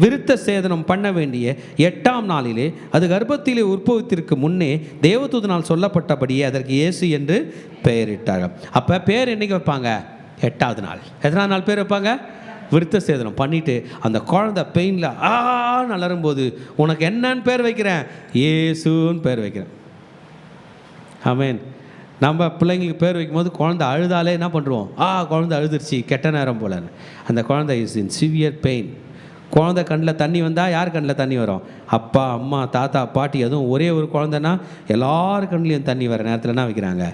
விருத்த சேதனம் பண்ண வேண்டிய 8ஆம் நாளிலே, அது கர்ப்பத்திலே உற்பவத்திற்கு முன்னே தேவதூதனால் சொல்லப்பட்டபடியே அதற்கு இயேசு என்று பெயரிட்டார்கள். அப்போ பேர் என்னைக்கு வைப்பாங்க? 8வது நாள். எத்தனாவது நாள் பேர் வைப்பாங்க? விருத்த சேதனம் பண்ணிவிட்டு அந்த குழந்தை பெயினில் அலரும்போது, உனக்கு என்னன்னு பேர் வைக்கிறேன்? இயேசுன்னு பேர் வைக்கிறேன். ஆமென். நம்ம பிள்ளைங்களுக்கு பேர் வைக்கும்போது குழந்தை அழுதாலே என்ன பண்ணுறோம்? குழந்தை அழுதுருச்சு, கெட்ட நேரம் போலன்னு. அந்த குழந்தை இஸ் இன் சிவியர் பெயின். குழந்தை கண்ணில் தண்ணி வந்தால் யார் கண்ணில் தண்ணி வரும்? அப்பா, அம்மா, தாத்தா, பாட்டி. அதுவும் ஒரே ஒரு குழந்தைன்னா எல்லார் கண்ணிலையும் தண்ணி வர நேரத்தில் என்ன வைக்கிறாங்க?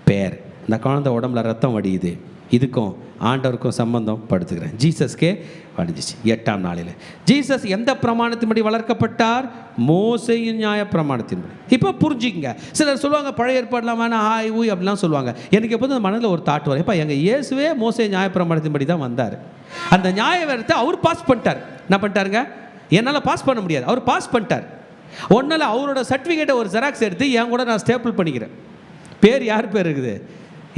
பேர். இந்த குழந்தை உடம்புல ரத்தம் வடியுது. இதுக்கும் ஆண்டவருக்கும் சம்பந்தம் படுத்துக்கிறேன். ஜீசஸ்க்கே வடிஞ்சிச்சு 8ஆம் நாளில். ஜீசஸ் எந்த பிரமாணத்தின்படி வளர்க்கப்பட்டார்? மோசேயின் நியாய பிரமாணத்தின்படி. இப்போ புரிஞ்சுக்கங்க. சிலர் சொல்லுவாங்க பழைய ஏற்பாடுலாம் வேணா ஹாய் ஊய் அப்படிலாம் சொல்லுவாங்க. எனக்கு எப்போதும் அந்த மனதில் ஒரு தாட் வரும், இப்போ எங்கள் இயேசுவே மோசே நியாய பிரமாணத்தின்படி தான் வந்தார். அந்த நியாய வேதத்தை அவர் பாஸ் பண்ணிட்டார். என்ன பண்ணிட்டாருங்க? என்னால் பாஸ் பண்ண முடியாது, அவர் பாஸ் பண்ணிட்டார். ஒன்றால் அவரோட சர்டிஃபிகேட்டை ஒரு ஜெராக்ஸ் எடுத்து என் கூட நான் ஸ்டேப்பிள் பண்ணிக்கிறேன். பேர் யார் பேர் இருக்குது?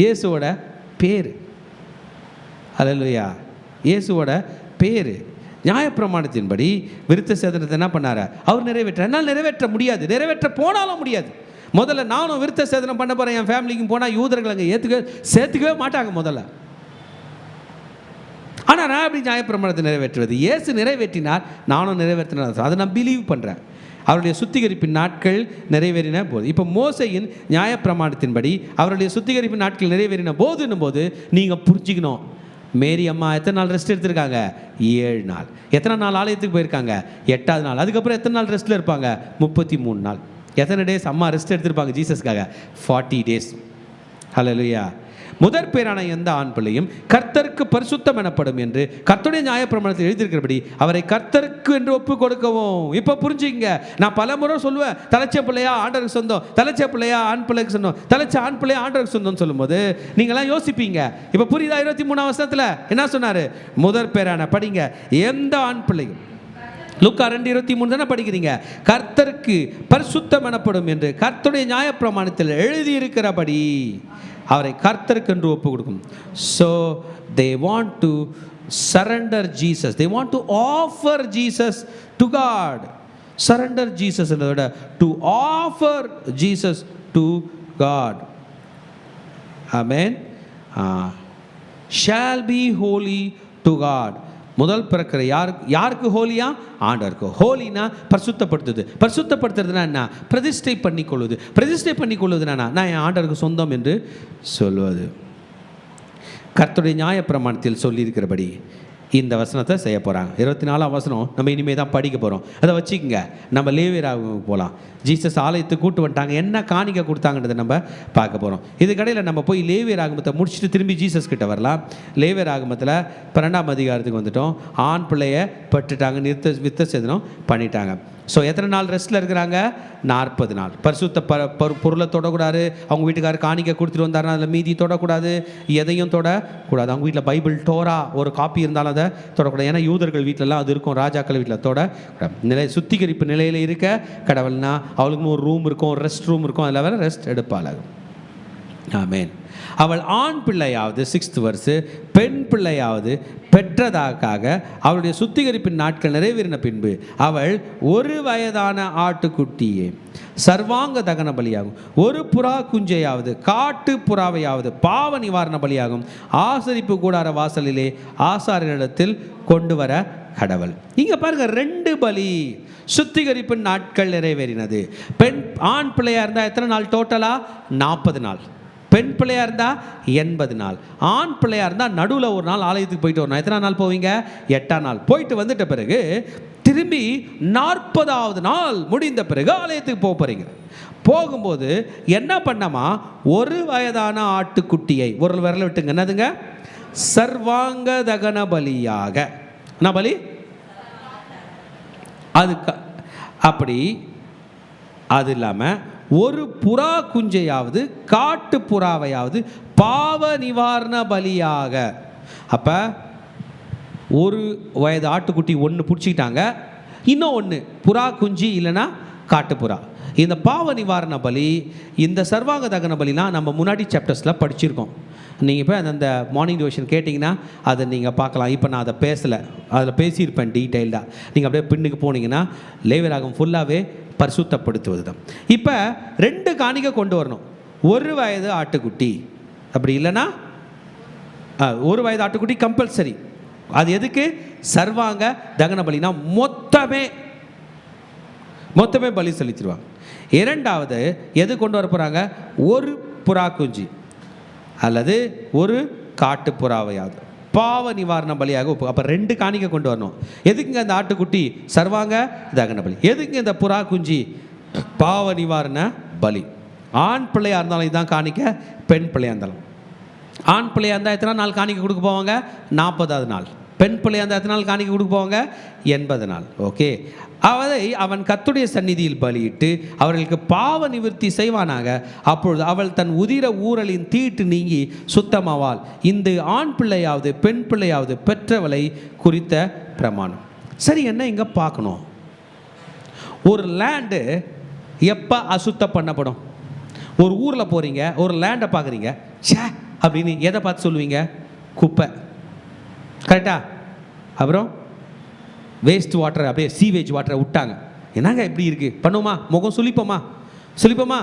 இயேசுவோட பேர். ஹல்லேலூயா. இயேசுவோட பேர். நியாயப்பிரமாணத்தின்படி விருத்த சேதனத்தை என்ன பண்ணார்? அவர் நிறைவேற்ற. என்னால் நிறைவேற்ற முடியாது, நிறைவேற்ற போனாலும் முடியாது. முதல்ல நானும் விருத்த சேதனம் பண்ண போகிறேன், என் ஃபேமிலிக்கும் போனால் யூதர்கள் அங்கே சேர்த்துக்கவே மாட்டாங்க முதல்ல. ஆனால் நான் அப்படி நியாயப்பிரமாணத்தை நிறைவேற்றுவது? இயேசு நிறைவேற்றினார், நானும் நிறைவேற்றினார். அதை நான் பிலீவ் பண்ணுறேன். அவருடைய சுத்திகரிப்பின் நாட்கள் நிறைவேறின போது, இப்போ மோசையின் நியாயப்பிரமாணத்தின்படி அவருடைய சுத்திகரிப்பின் நாட்கள் நிறைவேறின போதுன்னும் போது நீங்கள் புரிஞ்சுக்கணும், மேரி அம்மா எத்தனை நாள் ரெஸ்ட் எடுத்திருக்காங்க? 7 நாள். எத்தனை நாள் ஆலயத்துக்கு போயிருக்காங்க? 8வது நாள். அதுக்கப்புறம் எத்தனை நாள் ரெஸ்ட்டில் இருப்பாங்க? 33 நாள். எத்தனை டேஸ் அம்மா ரெஸ்ட் எடுத்திருப்பாங்க ஜீசஸ்க்காக? 40 டேஸ். ஹல்லேலூயா. முதற் பேரான எந்த ஆண் பிள்ளையும் கர்த்தருக்கு பரிசுத்தம் எனப்படும் என்று கர்த்தருடைய நியாயப்பிரமாணத்தில் எழுதியிருக்கிறபடி அவரை கர்த்தருக்கு என்று ஒப்பு கொடுக்கவும். இப்போ புரிஞ்சுங்க. நான் பல முறை சொல்லுவேன், தலைச்ச பிள்ளையா ஆண்டருக்கு சொந்தம், தலைச்ச பிள்ளையா ஆண் பிள்ளைக்கு சொந்தம், தலைச்ச ஆண் பிள்ளையா ஆண்டருக்கு சொந்தம் சொல்லும்போது நீங்களாம் யோசிப்பீங்க. இப்போ புரியுதா? 23ஆம் வசனத்தில் என்ன சொன்னார்? முதற் பேரான படிங்க, எந்த ஆண் பிள்ளையும். லூக்கா 2:23 தானே படிக்கிறீங்க? கர்த்தருக்கு பரிசுத்தம் எனப்படும் என்று கர்த்தருடைய நியாயப்பிரமாணத்தில் எழுதியிருக்கிறபடி அவரை கர்த்தருக்கு என்று ஒப்பு கொடுக்கும். So they want to surrender Jesus. They want to offer Jesus to God. Surrender Jesus என்றதை to offer Jesus to God. Amen. Shall be holy to God. முதல் பிறக்கிற யாருக்கு ஹோலியா? ஆண்டவருக்கு. ஹோலினா பரிசுத்தப்படுத்துது. பரிசுத்தப்படுத்துறதுனா என்ன? பிரதிஷ்டை பண்ணிக்கொள்வது. பிரதிஷ்டை பண்ணிக்கொள்வதுனா நான் என் ஆண்டவருக்கு சொந்தம் என்று சொல்வது. கர்த்தருடைய நியாயப்பிரமாணத்தில் சொல்லியிருக்கிறபடி இந்த வசனத்தை செய்ய போகிறாங்க. 24ஆம் வசனம் நம்ம இனிமேல் தான் படிக்க போகிறோம். அதை வச்சுக்கோங்க. நம்ம லேவியராகமுக்கு போகலாம். ஜீசஸ் ஆலயத்துக்கு கூட்டு வந்துட்டாங்க, என்ன காணிக்க கொடுத்தாங்கன்றதை நம்ம பார்க்க போகிறோம். இதுக்கடையில் நம்ம போய் லேவியராகமத்தை முடிச்சுட்டு திரும்பி ஜீசஸ் கிட்ட வரலாம். லேவியராகமத்தில் 12ஆம் அதிகாரத்துக்கு வந்துட்டோம். ஆண் பிள்ளையை பட்டுட்டாங்க, விருத்த சேதனம் பண்ணிட்டாங்க. ஸோ எத்தனை நாள் ரெஸ்ட்டில் இருக்கிறாங்க? 40 நாள். பரிசுத்த பொருளை தொடக்கூடாது. அவங்க வீட்டுக்காரர் காணிக்க கொடுத்துட்டு வந்தாருன்னா அதில் மீதி தொடக்கூடாது, எதையும் தொடக்கூடாது. அவங்க வீட்டில் பைபிள் டோரா ஒரு காப்பி இருந்தாலும் அதை தொடக்கூடாது. ஏன்னா யூதர்கள் வீட்டிலலாம் அது இருக்கும், ராஜாக்கள் வீட்டில் தொடக்கூடாது. சுத்திகரிப்பு நிலையில் இருக்க கடவுள்னா அவளுக்குன்னு ஒரு ரூம் இருக்கும், ஒரு ரெஸ்ட் ரூம் இருக்கும், அதில் வேறு ரெஸ்ட் எடுப்பாள். ஆமேன். அவள் ஆண் பிள்ளையாவது 6th verse பெண் பிள்ளையாவது பெற்றதாக அவளுடைய சுத்திகரிப்பின் நாட்கள் நிறைவேறின பின்பு அவள் 1 வயதான ஆட்டுக்குட்டியே சர்வாங்க தகன பலியாகும். ஒரு புறா குஞ்சையாவது காட்டு புறாவையாவது பாவ நிவாரண பலியாகும். ஆசரிப்பு கூடார வாசலிலே ஆசாரியனிடத்தில் கொண்டு வர கடவுள். இங்க பாருங்க, 2 பலி. சுத்திகரிப்பின் நாட்கள் நிறைவேறினது. ஆண் பிள்ளையா இருந்தா எத்தனை நாள் டோட்டலா? 40 நாள். பெண் பிள்ளையா இருந்தா 80 நாள். ஆண் பிள்ளையா இருந்தா நடுவில் ஒரு நாள் ஆலயத்துக்கு போயிட்டு வரணும். எத்தனை நாள் போவீங்க? 8ஆம் நாள். போயிட்டு வந்துட்ட பிறகு திரும்பி 40ஆவது நாள் முடிந்த பிறகு ஆலயத்துக்கு போகிறீங்க. போகும்போது என்ன பண்ணமா, ஒரு வயதான ஆட்டுக்குட்டியை, ஒரு விரல விட்டுங்க, என்னதுங்க? சர்வாங்க தகன பலியாக. என்ன பலி? அதுக்கு அப்படி. அது இல்லாமல் ஒரு புறா குஞ்சையாவது காட்டு புறாவையாவது பாவ நிவாரண பலியாக. அப்போ ஒரு வயது ஆட்டுக்குட்டி ஒன்று பிடிச்சிக்கிட்டாங்க, இன்னும் ஒன்று புறா குஞ்சு இல்லைன்னா காட்டுப்புறா. இந்த பாவ நிவாரண பலி, இந்த சர்வாங்க தகன பலிலாம் நம்ம முன்னாடி சாப்டர்ஸில் படிச்சிருக்கோம். நீங்கள் இப்போ அந்த மார்னிங் டிவோஷன் கேட்டிங்கன்னா அதை நீங்கள் பார்க்கலாம். இப்போ நான் அதை பேசலை, அதில் பேசியிருப்பேன் டீட்டெயில்டாக. நீங்கள் அப்படியே பின்னுக்கு போனீங்கன்னா லேவியராகமம் ஃபுல்லாகவே பரிசுத்தப்படுத்துவது தான். இப்போ 2 காணிக்கை கொண்டு வரணும். ஒரு வயது ஆட்டுக்குட்டி, அப்படி இல்லைன்னா ஒரு வயது ஆட்டுக்குட்டி கம்பல்சரி. அது எதுக்கு? சர்வாங்க தகன பலினா மொத்தமே பலி செலுத்திடுவாங்க. 2வது எது கொண்டு வர போகிறாங்க? ஒரு புறா குஞ்சு அல்லது ஒரு காட்டு புறாவையாவது பாவ நிவாரண பலியாக. அப்போ 2 காணிக்கை கொண்டு வரணும். எதுக்குங்க அந்த ஆட்டுக்குட்டி? சர்வாங்க தகன பலி. எதுக்கு இந்த புறா குஞ்சு? பாவ நிவாரண பலி. ஆண் பிள்ளையாக இருந்தாலும் இதுதான் காணிக்க, பெண் பிள்ளையாக இருந்தாலும். ஆண் பிள்ளையாக இருந்தால் எத்தனை நாள் காணிக்கை கொடுக்க போவாங்க? 40ஆவது நாள். பெண் பிள்ளையாக இருந்தால் எத்தனை நாள் காணிக்கை கொடுக்க போவாங்க? 80 நாள். ஓகே. அதை அவன் கர்த்தருடைய சந்நிதியில் பலியிட்டு அவர்களுக்கு பாவ நிவர்த்தி செய்வானாக. அப்பொழுது அவள் தன் உதிர ஊரலின் தீட்டு நீங்கி சுத்தமாவாள். இந்த ஆண் பிள்ளையாவது பெண் பிள்ளையாவது பெற்றவளை குறித்த பிரமாணம். சரி, என்ன இங்கே பார்க்கணும்? ஒரு லேண்டு எப்போ அசுத்தம் பண்ணப்படும்? ஒரு ஊரில் போகிறீங்க, ஒரு லேண்டை பார்க்குறீங்க, சே அப்படின்னு எதை பார்த்து சொல்லுவீங்க? குப்பை. கரெக்டா? அப்புறம் வேஸ்ட் வாட்டர், அப்படியே சீவேஜ் வாட்டரை விட்டாங்க, என்னங்க இப்படி இருக்குது பண்ணுவோமா? முகம் சுளிப்போமா?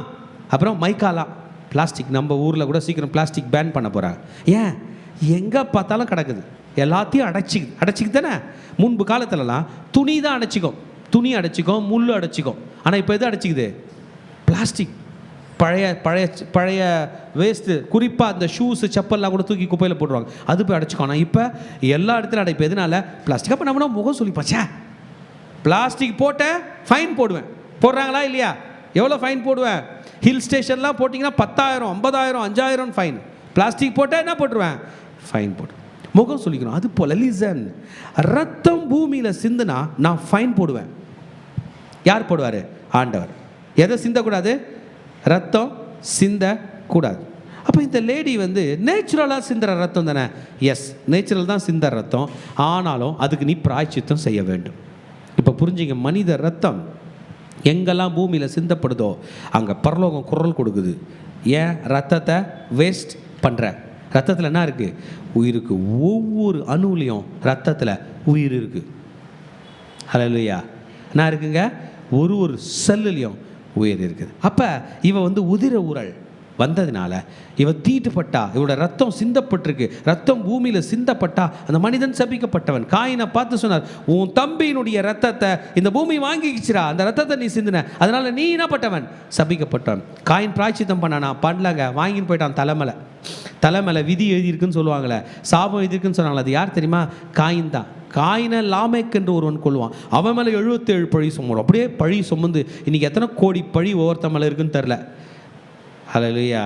அப்புறம் மைக்காலாம், பிளாஸ்டிக். நம்ம ஊரில் கூட சீக்கிரம் பிளாஸ்டிக் பேன் பண்ண போகிறாங்க. ஏன்? எங்கே பார்த்தாலும் கிடக்குது, எல்லாத்தையும் அடைச்சிக்கு தானே. முன்பு காலத்துலலாம் துணி தான் அடைச்சிக்கும், முள் அடைச்சிக்கும். ஆனால் இப்போ எது அடைச்சிக்குது? பிளாஸ்டிக். பழைய வேஸ்ட்டு, குறிப்பாக அந்த ஷூஸு செப்பல்லாம் கூட தூக்கி குப்பையில் போட்டுருவாங்க, அது போய் அடைச்சிக்கோ. ஆனால் இப்போ எல்லா இடத்துலையும் அடைப்பு. எதனால? பிளாஸ்டிக். அப்போ நம்ம முகம் சொல்லிப்பாச்சா, பிளாஸ்டிக் போட்ட ஃபைன் போடுவேன். போடுறாங்களா இல்லையா? எவ்வளோ ஃபைன் போடுவேன்? ஹில் ஸ்டேஷன்லாம் போட்டிங்கன்னா 10,000, 50,000, 5,000 ஃபைன். பிளாஸ்டிக் போட்டால் என்ன போட்டுருவேன்? ஃபைன் போட்டு முகம் சொல்லிக்கணும். அது போல் லிசன், ரத்தம் பூமியில் சிந்துனா நான் ஃபைன் போடுவேன். யார் போடுவார்? ஆண்டவர். எதை சிந்தக்கூடாது? ரத்தம் சிந்தக்கூடாது. அப்போ இந்த லேடி நேச்சுரலாக சிந்துற ரத்தம் தானே? எஸ், நேச்சுரல் தான் சிந்துற ரத்தம். ஆனாலும் அதுக்கு நீ பிராயச்சித்தம் செய்ய வேண்டும். இப்போ புரிஞ்சுங்க, மனித ரத்தம் எங்கெல்லாம் பூமியில் சிந்தப்படுதோ அங்கே பரலோகம் குரல் கொடுக்குது. ஏன்? ரத்தத்தை வேஸ்ட் பண்ணுற. ரத்தத்தில் என்ன இருக்குது? உயிருக்கு. ஒவ்வொரு அணுவிலையும் ரத்தத்தில் உயிர் இருக்குது. ஹல்லேலூயா. என்ன இருக்குங்க? ஒரு செல்லுலையும் உயிர் இருக்குது. அப்போ இவ உதிர ஊரல் வந்ததுனால இவ தீட்டுப்பட்டா, இவரோட ரத்தம் சிந்தப்பட்டிருக்கு. ரத்தம் பூமியில் சிந்தப்பட்டா அந்த மனிதன் சபிக்கப்பட்டவன். காயினை பார்த்து சொன்னார், உன் தம்பியினுடைய ரத்தத்தை இந்த பூமி வாங்கிக்கிச்சுரா, அந்த ரத்தத்தை நீ சிந்தின, அதனால நீ என்னப்பட்டவன்? சபிக்கப்பட்டவன். காயின் பிராய்ச்சித்தம் பண்ணானா? பண்ணலங்க, வாங்கின்னு போயிட்டான். தலைமையில் விதி எழுதியிருக்குன்னு சொல்லுவாங்களே, சாபம் எழுதியிருக்குன்னு சொன்னாங்களே, அது யார் தெரியுமா? காயின் தான். காயினை லாமேக் என்று ஒருவன் கொள்வான், அவன் மேலே 77 பழி சுமரும். அப்படியே பழி சுமந்து இன்னைக்கு எத்தனை கோடி பழி ஒவ்வொருத்த மேலே இருக்குன்னு தெரில. ஹல்லேலூயா.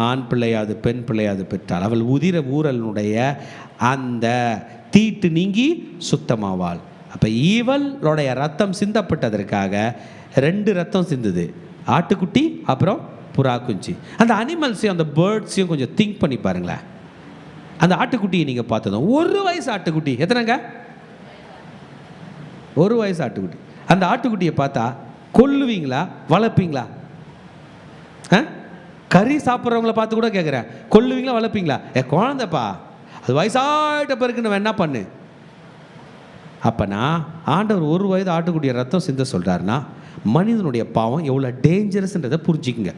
ஆண் பிள்ளையாது பெண் பிள்ளையாது பெற்றால் அவள் உதிர ஊரலுடைய அந்த தீட்டு நீங்கி சுத்தமாவாள். அப்போ இவளுடைய ரத்தம் சிந்தப்பட்டதற்காக 2 ரத்தம் சிந்துது, ஆட்டுக்குட்டி அப்புறம் புறா குஞ்சு. அந்த அனிமல்ஸையும் அந்த பேர்ட்ஸையும் கொஞ்சம் திங்க் பண்ணி பாருங்களேன். அந்த ஆட்டுக்குட்டியை நீங்கள் பார்த்ததும் 1 வயசு ஆட்டுக்குட்டி. எத்தனைங்க? 1 வயசு ஆட்டுக்குட்டி. அந்த ஆட்டுக்குட்டியை பார்த்தா கொல்லுவீங்களா வளர்ப்பீங்களா? கறி சாப்பிட்றவங்கள பார்த்து கூட கேட்குறேன், கொல்லுவீங்களா வளர்ப்பீங்களா? குழந்தைப்பா, அது வயசாகிட்ட பிறகு நம்ம என்ன பண்ணு. அப்போனா ஆண்டவர் 1 வயது ஆட்டுக்குட்டிய ரத்தம் சிந்த சொல்கிறாருன்னா மனிதனுடைய பாவம் எவ்வளோ டேஞ்சரஸ்ன்றதை புரிஞ்சுக்குங்க.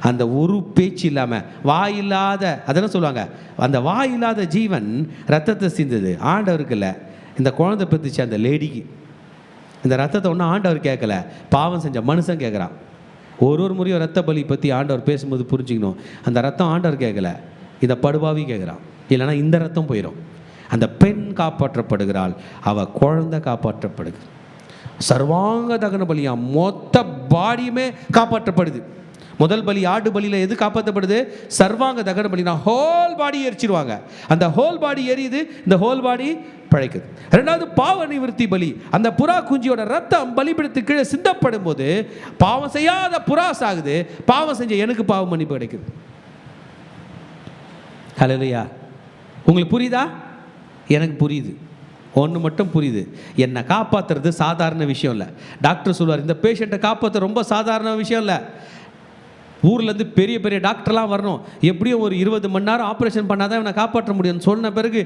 அந்த ஒரு பேச்சு இல்லாமல் வாயில்லாத, அதெல்லாம் சொல்லுவாங்க, அந்த வாயில்லாத ஜீவன் ரத்தத்தை சிந்தது ஆண்டவருக்கு இல்லை, இந்த குழந்தை பெற்றுச்சு அந்த லேடிக்கு. இந்த ரத்தத்தை ஒன்றும் ஆண்டவர் கேட்கல, பாவம் செஞ்ச மனுஷன் கேட்குறான். ஒரு முறையும் ரத்த பலி பற்றி ஆண்டவர் பேசும்போது புரிஞ்சுக்கணும், அந்த ரத்தம் ஆண்டவர் கேட்கல, இதை படுபாவி கேட்குறான். இல்லைனா இந்த ரத்தம் போயிடும். அந்த பெண் காப்பாற்றப்படுகிறாள், அவள் குழந்தை காப்பாற்றப்படுது. சர்வாங்க தகன பலியா மொத்த பாடியுமே காப்பாற்றப்படுது. முதல் பலி ஆடு பலியில் எது காப்பாற்றப்படுது? சர்வாங்க தகன பலினா ஹோல் பாடி எரிச்சிடுவாங்க. அந்த ஹோல் பாடி எரியுது, இந்த ஹோல் பாடி பழைக்குது. ரெண்டாவது பாவ நிவர்த்தி பலி, அந்த புறா குஞ்சியோட ரத்தம் பலிபீடத்துக்கு கீழே சிந்தப்படும் போது பாவம் செய்யாத புறா சாகுது, பாவம் செஞ்ச எனக்கு பாவ மன்னிப்பு கிடைக்குது. ஹல்லேலூயா. உங்களுக்கு புரியுதா? எனக்கு புரியுது. ஒன்று மட்டும் புரியுது, என்னை காப்பாற்றுறது சாதாரண விஷயம் இல்லை. டாக்டர் சொல்லுவார், இந்த பேஷண்ட்டை காப்பாற்ற ரொம்ப சாதாரண விஷயம் இல்லை. ஊர்லேருந்து பெரிய பெரிய டாக்டர்லாம் வரணும், எப்படியும் ஒரு 20 மணி நேரம் ஆப்ரேஷன் பண்ணால் தான் இவனை காப்பாற்ற முடியும்னு சொன்ன பிறகு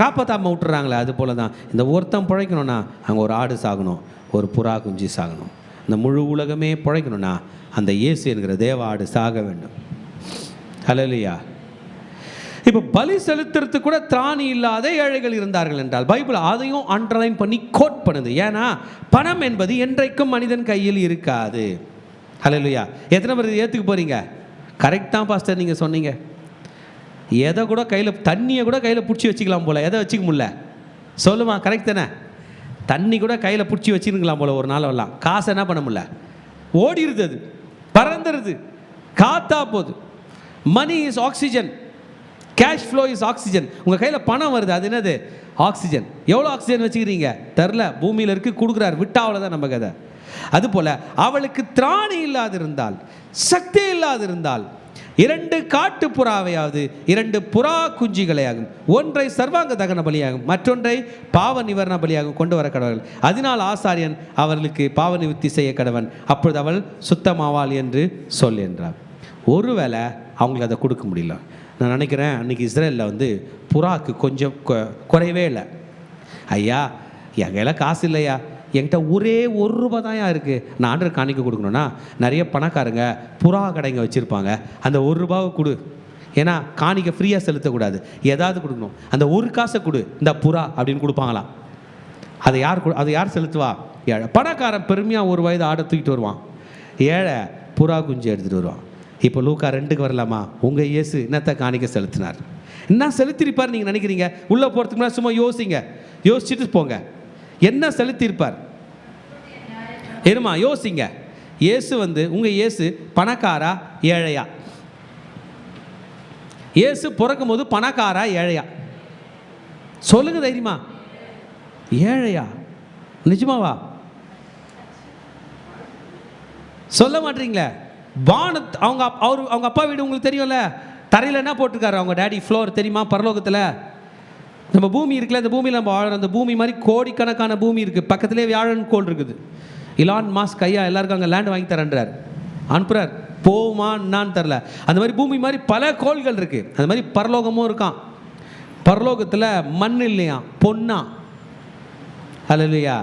காப்பாற்றாமல் விட்டுறாங்களே. அது போல தான் இந்த ஒருத்தன் பிழைக்கணும்னா அங்கே ஒரு ஆடு சாகணும், ஒரு புறா குஞ்சு சாகணும். இந்த முழு உலகமே பிழைக்கணும்னா அந்த இயேசு என்கிற தேவ ஆடு சாக வேண்டும். ஹல்லேலூயா. இப்போ பலி செலுத்துறதுக்கு கூட திராணி இல்லாத ஏழைகள் இருந்தார்கள் என்றால் பைபிள் அதையும் அண்டர்லைன் பண்ணி கோட் பண்ணுது. ஏன்னா பணம் என்பது என்றைக்கும் மனிதன் கையில் இருக்காது. ஹல்லேலூயா. எத்தனை பேர் ஏற்றுக்க போகிறீங்க? கரெக்ட் தான் பாஸ்டர் நீங்கள் சொன்னீங்க. எதை கூட கையில், தண்ணியை கூட கையில் பிடிச்சி வச்சுக்கலாம் போல், எதை வச்சுக்க முடியல சொல்லுமா? கரெக்ட் தானே? தண்ணி கூட கையில் பிடிச்சி வச்சுருக்கலாம் போல் ஒரு நாள் வரலாம். காசு என்ன பண்ண முடியல, ஓடிடுது, அது பறந்துடுது, காத்தா போகுது. Money is oxygen, cash flow is oxygen. உங்கள் கையில் பணம் வருது, அது என்னது? ஆக்சிஜன். எவ்வளோ ஆக்சிஜன் வச்சுக்கிறீங்க தெரில, பூமியில் இருக்குது, கொடுக்குறாரு, விட்டா அவ்வளோதான் நம்ம கதை. அதுபோல அவளுக்கு திராணி இல்லாதிருந்தால், சக்தி இல்லாதிருந்தால் 2 காட்டு புறாவையாவது 2 புறா குஞ்சுகளையாகும், ஒன்றை சர்வாங்க தகன பலியாகும், மற்றொன்றை பாவ நிவரண பலியாகும் கொண்டு வர கடவர்கள். அதனால் ஆசாரியன் அவர்களுக்கு பாவ நிவர்த்தி செய்ய கடவன், அப்பொழுது அவள் சுத்தமாவாள் என்று சொல் என்றார். ஒருவேளை அவங்களுக்கு அதை கொடுக்க முடியல. நான் நினைக்கிறேன் அன்றைக்கி இஸ்ரேலில் புறாக்கு கொஞ்சம் குறையவே இல்லை. ஐயா என் கையில் காசு இல்லையா, என்கிட்ட ஒரே ₹1 தான் இருக்குது, நான் ஆண்டர் காணிக்க கொடுக்கணும்னா நிறைய பணக்காரங்க புறா கடைங்க வச்சுருப்பாங்க, அந்த ₹1 கொடு, ஏன்னா காணிக்க ஃப்ரீயாக செலுத்தக்கூடாது, ஏதாவது கொடுக்கணும், அந்த ஒரு காசை கொடு, இந்த புறா அப்படின்னு கொடுப்பாங்களாம். அதை யார் செலுத்துவா? ஏழை. பணக்காரன் பெருமையாக ஒரு வயது ஆடை தூக்கிட்டு வருவான், ஏழை புறா குஞ்சு எடுத்துகிட்டு வருவான். இப்போ லூக்கா 2க்கு வரலாமா? உங்கள் இயேசு என்னத்தை காணிக்க செலுத்தினார்? என்ன செலுத்திருப்பார் நீங்கள் நினைக்கிறீங்க? உள்ளே போகிறதுக்கு முன்னாடி சும்மா யோசிங்க, யோசிச்சுட்டு போங்க. என்ன செலுத்தியிருப்பார்? இருமா யோசிங்க. இயேசு உங்கள் இயேசு பணக்காரா ஏழையா? இயேசு பிறக்கும் போது பணக்காரா ஏழையா? சொல்லுங்க தைரியமா. ஏழையா? நிஜமாவா? சொல்ல மாட்டீங்களே. அவங்க அப்பா வீடு உங்களுக்கு தெரியும்ல, தரையில் என்ன போட்டிருக்காரு அவங்க டேடி? ஃப்ளோர் தெரியுமா? பரலோகத்தில் நம்ம பூமி இருக்குல்ல, அந்த பூமியில் நம்ம வாழ்கிற அந்த பூமி மாதிரி கோடிக்கணக்கான பூமி இருக்குது. பக்கத்துலேயே வியாழன் கோள் இருக்குது. இலான் மாஸ்க் ஐயா எல்லாருக்கும் அங்கே லேண்ட் வாங்கி தரேன்றார், அனுப்புறார். போகுமா என்னான்னு தெரில. அந்த மாதிரி பூமி மாதிரி பல கோள்கள் இருக்குது. அந்த மாதிரி பரலோகமும் இருக்கான். பரலோகத்தில் மண் இல்லையா, பொன்னா. ஹல்லேலூயா.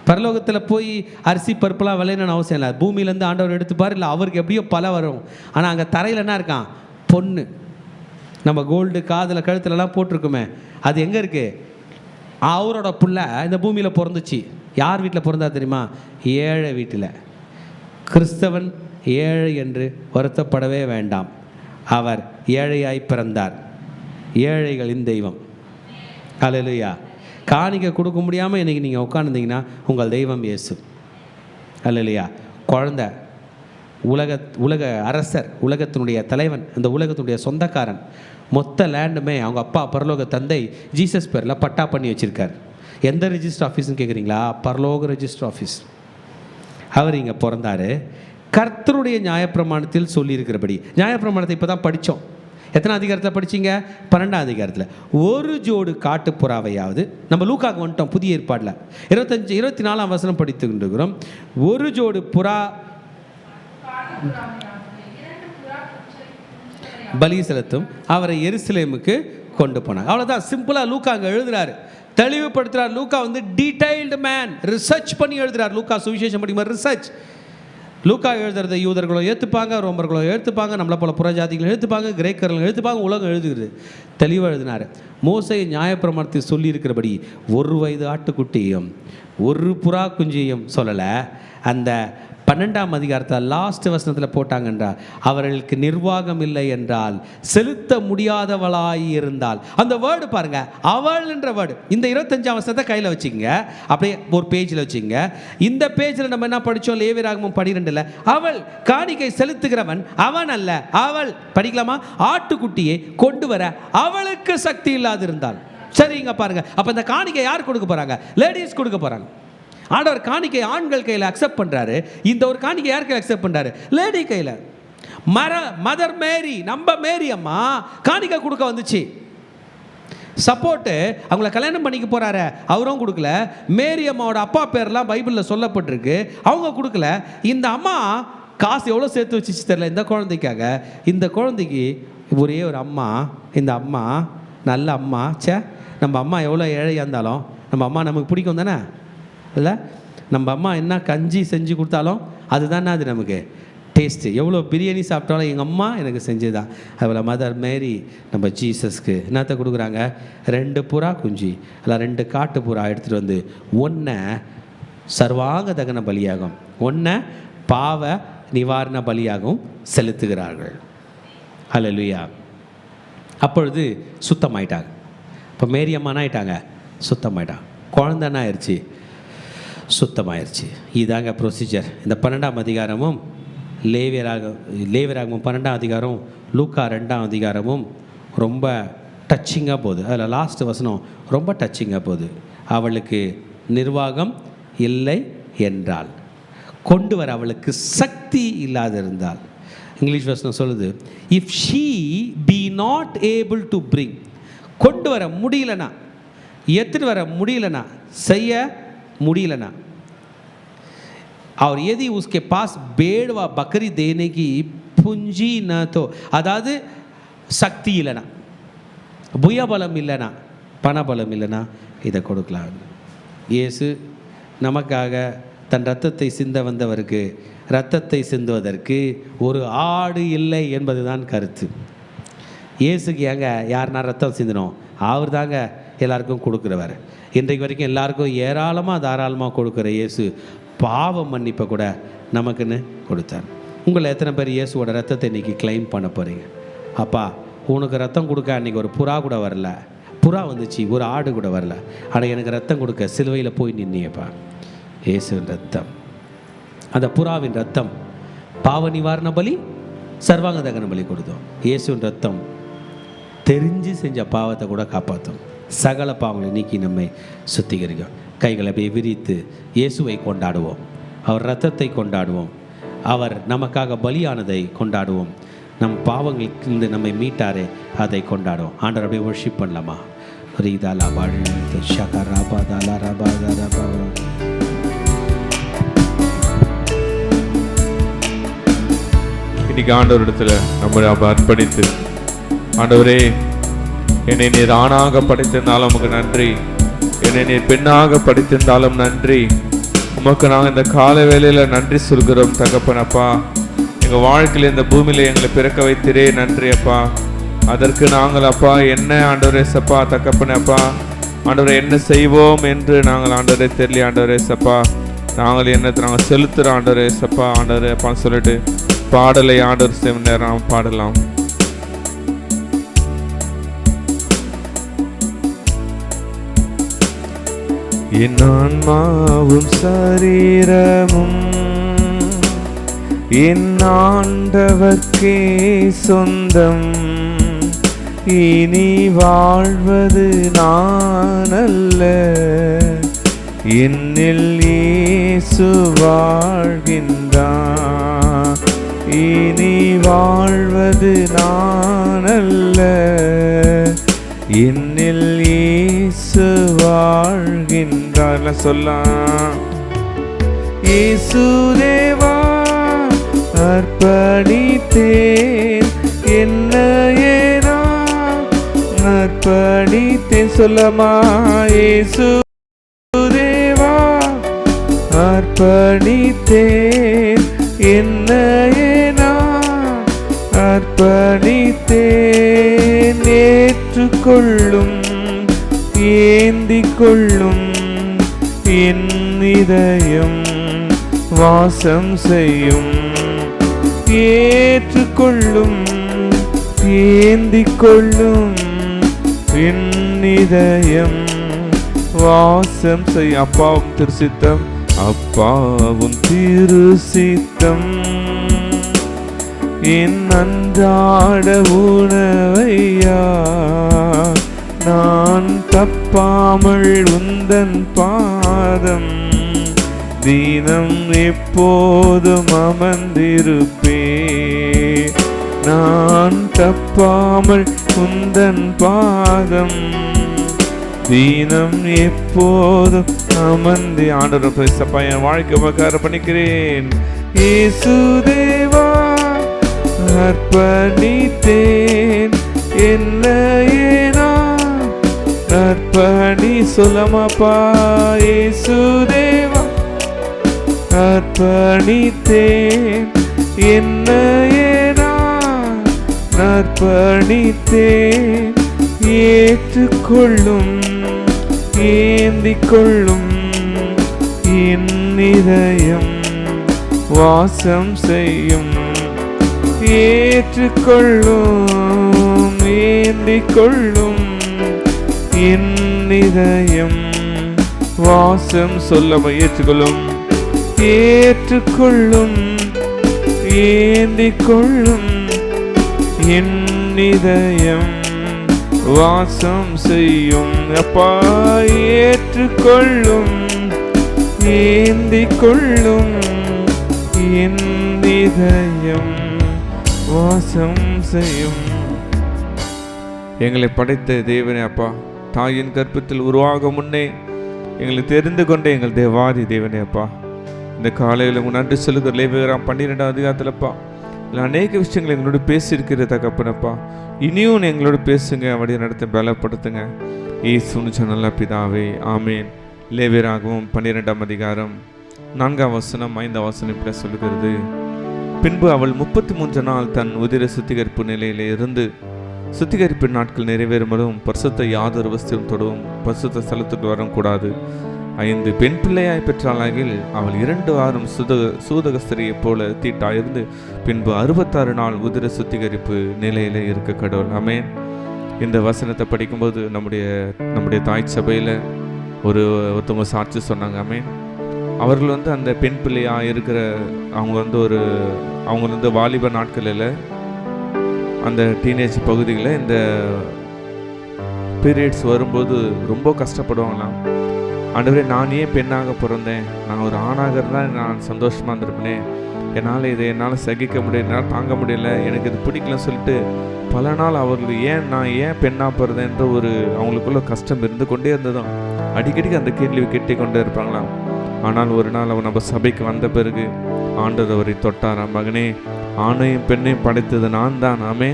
பரலோகத்தில் போய் அரிசி பருப்பெல்லாம் விளையணும்னு அவசியம் இல்லை. பூமியிலேருந்து ஆண்டவர் எடுத்துப்பார், இல்லை அவருக்கு எப்படியோ பல வரும். ஆனால் அங்கே தரையில் என்ன இருக்கான்? பொண்ணு. நம்ம கோல்டு காதில் கழுத்துலலாம் போட்டிருக்குமே, அது எங்கே இருக்குது? அவரோட புள்ள இந்த பூமியில் பிறந்துச்சு. யார் வீட்டில் பிறந்தா தெரியுமா? ஏழை வீட்டில். கிறிஸ்தவன் ஏழை என்று வருத்தப்படவே வேண்டாம், அவர் ஏழையாய் பிறந்தார். ஏழைகளின் தெய்வம். ஹல்லேலூயா. காணிக்க கொடுக்க முடியாமல் இன்றைக்கி நீங்கள் உட்காந்துருந்தீங்கன்னா உங்கள் தெய்வம் இயேசு. ஹல்லேலூயா. குழந்தை, உலக அரசர், உலகத்தினுடைய தலைவன், இந்த உலகத்தினுடைய சொந்தக்காரன், மொத்த லேண்டுமே அவங்க அப்பா பரலோக தந்தை ஜீசஸ் பேரில் பட்டா பண்ணி வச்சுருக்கார். எந்த ரெஜிஸ்டர் ஆஃபீஸ்ன்னு கேட்குறீங்களா? பரலோக ரெஜிஸ்டர் ஆஃபீஸ். அவர் இங்கே பிறந்தார். கர்த்தருடைய நியாயப்பிரமாணத்தில் சொல்லியிருக்கிறபடி, நியாயப்பிரமாணத்தை இப்போ தான் படித்தோம். எத்தனை அதிகாரத்தில் படிச்சிங்க? 12ஆம் அதிகாரத்தில். ஒரு ஜோடு காட்டு புறாவையாவது, நம்ம லூக்காக்கு வந்துட்டோம் புதிய ஏற்பாடில் 24ஆம் வசனம் படித்து கொண்டிருக்கிறோம். ஒரு ஜோடு புறா பலி செலுத்தும், அவரை எருசலேமுக்கு கொண்டு போனாங்க. அவ்வளோதான், சிம்பிளாக லூக்கா அங்கே எழுதுறாரு, தெளிவுபடுத்துகிறார். லூக்கா வந்து டீடைல்டு மேன், ரிசர்ச் பண்ணி எழுதுறார். லூக்கா சுவிசேஷம் படிக்கும்போது ரிசர்ச். லூக்கா எழுதுறதை யூதர்களும் ஏற்றுப்பாங்க, ரோமர்களும் ஏற்றுப்பாங்க, நம்மளை போல புறஜாதிகளும் ஏற்றுப்பாங்க, கிரேக்கர்களும் ஏற்றுப்பாங்க, உலகம் எழுதுகிறது. தெளிவாக எழுதினார். மோசே நியாயப்பிரமாணத்தை சொல்லியிருக்கிறபடி 1 வயது ஆட்டுக்குட்டியும் 1 புறா குஞ்சியும் சொல்லலை. அந்த 12ஆம் அதிகாரத்தில் லாஸ்ட் வசனத்தில் போட்டாங்கன்றா, அவர்களுக்கு நிர்வாகம் இல்லை என்றால் செலுத்த முடியாதவளாய் இருந்தால். அந்த வேர்டு பாருங்க, அவள் என்ற வேர்டு. இந்த 25ஆம் வசனத்தை கையில் வச்சுங்க, அப்படியே ஒரு பேஜில் வச்சுங்க. இந்த பேஜில் நம்ம என்ன படித்தோம்? லேவியராகமம் 12 அவள் காணிக்கை செலுத்துகிறவன் அவன் அல்ல, அவள். படிக்கலாமா? ஆட்டுக்குட்டியை கொண்டு வர அவளுக்கு சக்தி இல்லாதிருந்தாள். சரிங்க, பாருங்க. அப்போ இந்த காணிக்கை யார் கொடுக்க போறாங்க? லேடிஸ் கொடுக்க போறாங்க. ஆண்டவர் காணிக்கை ஆண்கள் கையில் அக்செப்ட் பண்றாரு. இந்த ஒரு காணிக்கை யார் கையில் அக்செப்ட் பண்றாரு? லேடி கையில். மதர் மேரி, நம்ம மேரி அம்மா காணிக்கை கொடுக்க வந்துச்சு. சப்போர்ட்டு அவங்கள கல்யாணம் பண்ணிக்க போறாரு, அவரும் கொடுக்கல. மேரி அம்மாவோட அப்பா பேர்லாம் பைபிளில் சொல்லப்பட்டிருக்கு, அவங்க கொடுக்கல. இந்த அம்மா காசு எவ்வளோ சேர்த்து வச்சிச்சு தெரியல இந்த குழந்தைக்காக. இந்த குழந்தைக்கு ஒரே ஒரு அம்மா. இந்த அம்மா நல்ல அம்மா. நம்ம அம்மா எவ்வளோ ஏழையாக இருந்தாலும் நம்ம அம்மா நமக்கு பிடிக்கும் தானே? இல்லை, நம்ம அம்மா என்ன கஞ்சி செஞ்சு கொடுத்தாலும் அதுதானே அது நமக்கு டேஸ்ட்டு. எவ்வளோ பிரியாணி சாப்பிட்டாலும் எங்கள் அம்மா எனக்கு செஞ்சுதான். அதில் மதர் மேரி நம்ம ஜீசஸ்க்கு என்னத்தை கொடுக்குறாங்க? 2 புறா குஞ்சு, இல்லை 2 காட்டு புறா எடுத்துகிட்டு வந்து 1 சர்வாங்க தகன பலியாகும், 1 பாவ நிவாரண பலியாகவும் செலுத்துகிறார்கள். ஹல்லேலூயா. அப்பொழுது சுத்தமாயிட்டாங்க. இப்போ மேரி அம்மா என்ன ஆயிட்டாங்க? சுத்தமாயிட்டாங்க. குழந்தைன்னா ஆயிடுச்சு, சுத்தமாயிருச்சு. இதாங்க ப்ரொசீஜர். இந்த 12ஆம் அதிகாரமும் லேவியராகமம் 12ஆம் அதிகாரம், லூக்கா 2ஆம் அதிகாரமும் ரொம்ப டச்சிங்காக போகுது. அதில் லாஸ்ட் வசனம் ரொம்ப டச்சிங்காக போகுது. அவளுக்கு நிர்வாகம் இல்லை என்றால், கொண்டு வர அவளுக்கு சக்தி இல்லாதிருந்தால். இங்கிலீஷ் வசனம் சொல்லுது, if she B not able to bring, கொண்டு வர முடியலனா, எடுத்துட்டு வர முடியலனா, செய்ய முடியலना, और यदि उसके पास भेड़ व बकरी देने की पूंजी न तो, அதாவது சக்தி இல்லைனா, புயபலம் இல்லைனா, பணபலம் இல்லைனா இதை கொடுக்கலாம். இயேசு நமக்காக தன் இரத்தத்தை சிந்த வந்தவருக்கு இரத்தத்தை சிந்துவதற்கு ஒரு ஆடு இல்லை என்பதுதான் கருத்து. இயேசுக்கு ஏங்க யாருனா ரத்தம் சிந்தணும்? அவர் தாங்க எல்லாருக்கும் கொடுக்குறவர். இன்றைக்கு வரைக்கும் எல்லாருக்கும் ஏராளமாக தாராளமாக கொடுக்குற இயேசு பாவ மன்னிப்பை கூட நமக்குன்னு கொடுத்தார். உங்களை எத்தனை பேர் இயேசுவோட ரத்தத்தை இன்றைக்கி கிளைம் பண்ண போகிறீங்க? அப்பா, உனக்கு ரத்தம் கொடுக்க அன்றைக்கி ஒரு புறா கூட வரல, புறா வந்துச்சு, ஒரு ஆடு கூட வரல, ஆனால் எனக்கு ரத்தம் கொடுக்க சிலுவையில் போய் நின்னியப்பா. இயேசுவின் ரத்தம், அந்த புறாவின் ரத்தம் பாவ நிவாரண பலி, சர்வாங்க தகன பலி கொடுத்தோம். இயேசுவின் ரத்தம் தெரிஞ்சு செஞ்ச பாவத்தை கூட காப்பாற்றும், சகல பாவங்களை நீக்கி நம்மை சுத்திகரிக்கும். கைகளை அப்படியே விரித்து இயேசுவை கொண்டாடுவோம், அவர் இரத்தத்தை கொண்டாடுவோம், அவர் நமக்காக பலியானதை கொண்டாடுவோம், நம் பாவங்களுக்கு நம்மை மீட்டாரே அதை கொண்டாடுவோம். ஆண்டவர் அப்படியே வர்ஷிப் பண்ணலாமா? ரீதாலா வாழ்த்து ஷகராபாதாலா ரபாதாரபா. இன்னைக்கு ஆண்டவர் இடத்துல நம்மளை அர்ப்பணித்து, ஆண்டவரே என்னை நீர் ஆணாக படைத்திருந்தாலும் உமக்கு நன்றி, என்னை நீர் பெண்ணாக படைத்திருந்தாலும் நன்றி, உமக்கு நாங்கள் இந்த கால வேளையில் நன்றி சொல்கிறோம் தகப்பனப்பா. எங்கள் வாழ்க்கையில் இந்த பூமியில் எங்களை பிறக்க வைத்திரே நன்றி அப்பா. அதற்கு நாங்கள் அப்பா என்ன ஆண்டவரே சப்பா தகப்பனப்பா, ஆண்டவரை என்ன செய்வோம் என்று நாங்கள் ஆண்டவரே தெரியல ஆண்டவரே சப்பா. நாங்கள் நாங்கள் செலுத்துகிறோம் ஆண்டவரே சப்பா. ஆண்டவரே அப்பா சொல்லிட்டு பாடலை ஆண்டவர் செய்யும் நேரம் பாடலாம். என் ஆன்மாவும் சரீரமும் என் ஆண்டவர்க்கே சொந்தம், இனி வாழ்வது நான் அல்ல, என்னில் இயேசு வாழ்கின்றார், இனி வாழ்வது நான் அல்ல, என்னில் இயேசு வாழ்கின்றார். சொல்லலாம். இயேசு தேவா அர்ப்பணித்தேன் என்னையே நான் அர்ப்பணித்தேன் சொல்லமா இயேசு தேவா அர்ப்பணித்தேன் என்னையே நான் அர்ப்பணித்தேன் ஏற்றுக்கொள்ளும் ஏந்திக் கொள்ளும் என் இதயம் வாசம் செய்யும் ஏற்றுக்கொள்ளும் ஏந்திக் கொள்ளும் என் இதயம் வாசம் செய் அப்பாவும் திருசித்தம் அப்பாவும் திருசித்தம் என் அன்றாட உணவையா நான் தப்பாமல் உந்தன் பாதம் தினம் எப்போதும் அமர்ந்திருப்பே நான் தப்பாமல் உந்தன் பாதம் தினம் எப்போதும் அமர்ந்து ஆண்டவர் பேசப்பா என் வாழ்க்கை உபகார பண்ணிக்கிறேன் இயேசு தேவா அர்ப்பணித்தேன் என்னையே நான் அர்ப்பணி சொல்லமாப்பா இயேசு தேவா அர்ப்பணித்தேன் என்னையே நான் அர்ப்பணித்தேன் ஏற்றுக்கொள்ளும் ஏந்திக் கொள்ளும் என் இதயம் வாசம் செய்யும் ஏற்றுக்கொள்ளும் ஏந்திக் கொள்ளும் என் இதயம் வாசம் சொல்லமா ஏற்றுக்கொள்ளும் ஏற்றுக்கொள்ளும் ஏந்திக் கொள்ளும் என் இதயம் வாசம் செய்யும் அப்பா ஏற்றுக்கொள்ளும் ஏந்திக் கொள்ளும் என் இதயம் வாசம் செய்யும். எங்களை படைத்த தேவனே அப்பா, தாயின் கர்ப்பத்தில் உருவாக முன்னே எங்களை தெரிந்து கொண்ட எங்கள் தேவாதி தேவனே அப்பா, இந்த காலையில் உங்கள் நன்றி சொல்லுகிற லேவியராம் 12ஆம் அதிகாரத்திலப்பா இல்லை அநேக விஷயங்கள் எங்களோட பேசியிருக்கிற தகப்பனப்பா, இனியும் எங்களோட பேசுங்க, அப்படியே நடத்த பலப்படுத்துங்க இயேசுன்னு சொன்ன பிதாவே ஆமேன். லேவியராகவும் 12ஆம் அதிகாரம் 4ஆம் வசனம் 5ஆம் வசனம் இப்படி சொல்லுகிறது, பின்பு அவள் 33 நாள் தன் உதிர சுத்திகரிப்பு நிலையிலே இருந்து சுத்திகரிப்பு நாட்கள் நிறைவேறும் பரிசுத்த யாதொரு வஸ்துவும் தொடவும் பரிசுத்த ஸ்தலத்துக்கு வரக்கூடாது. 5 பெண் பிள்ளையாய் பெற்றாளாகில் அவள் 2 வாரம் சூதகஸ்திரியை போல தீட்டாயிருந்து பின்பு 66 நாள் உதிர சுத்திகரிப்பு நிலையில இருக்க கடவுள். ஆமென். இந்த வசனத்தை படிக்கும்போது நம்முடைய தாய் சபையில் ஒருத்தவங்க சாட்சி சொன்னாங்க. ஆமென். அவர்கள் அந்த பெண் பிள்ளையாக இருக்கிற அவங்க வாலிப நாட்களில் அந்த டீனேஜ் பகுதிகளில் இந்த பீரியட்ஸ் வரும்போது ரொம்ப கஷ்டப்படுவாங்களாம். ஆண்டவரே, நான் ஏன் பெண்ணாக பிறந்தேன், நான் ஒரு ஆணாக இருந்தால் நான் சந்தோஷமாக இருந்திருப்பேனே, என்னால் சகிக்க முடியல, என்னால் தாங்க முடியல, எனக்கு இது பிடிக்கலன்னு சொல்லிட்டு பல நாள் அவர்கள் நான் ஏன் பெண்ணாக பிறந்தேன்ற அவங்களுக்குள்ள கஷ்டம் இருந்து கொண்டே இருந்ததும் அடிக்கடிக்கு அந்த கேள்வி கேட்டே கொண்டே இருப்பாங்களாம். ஆனால் ஒரு நாள் அவன் நம்ம சபைக்கு வந்த பிறகு ஆண்டவர் அவரை தொட்டாராம். மகனே, ஆணையும் பெண்ணையும் படைத்தது நான் தான். ஆமே,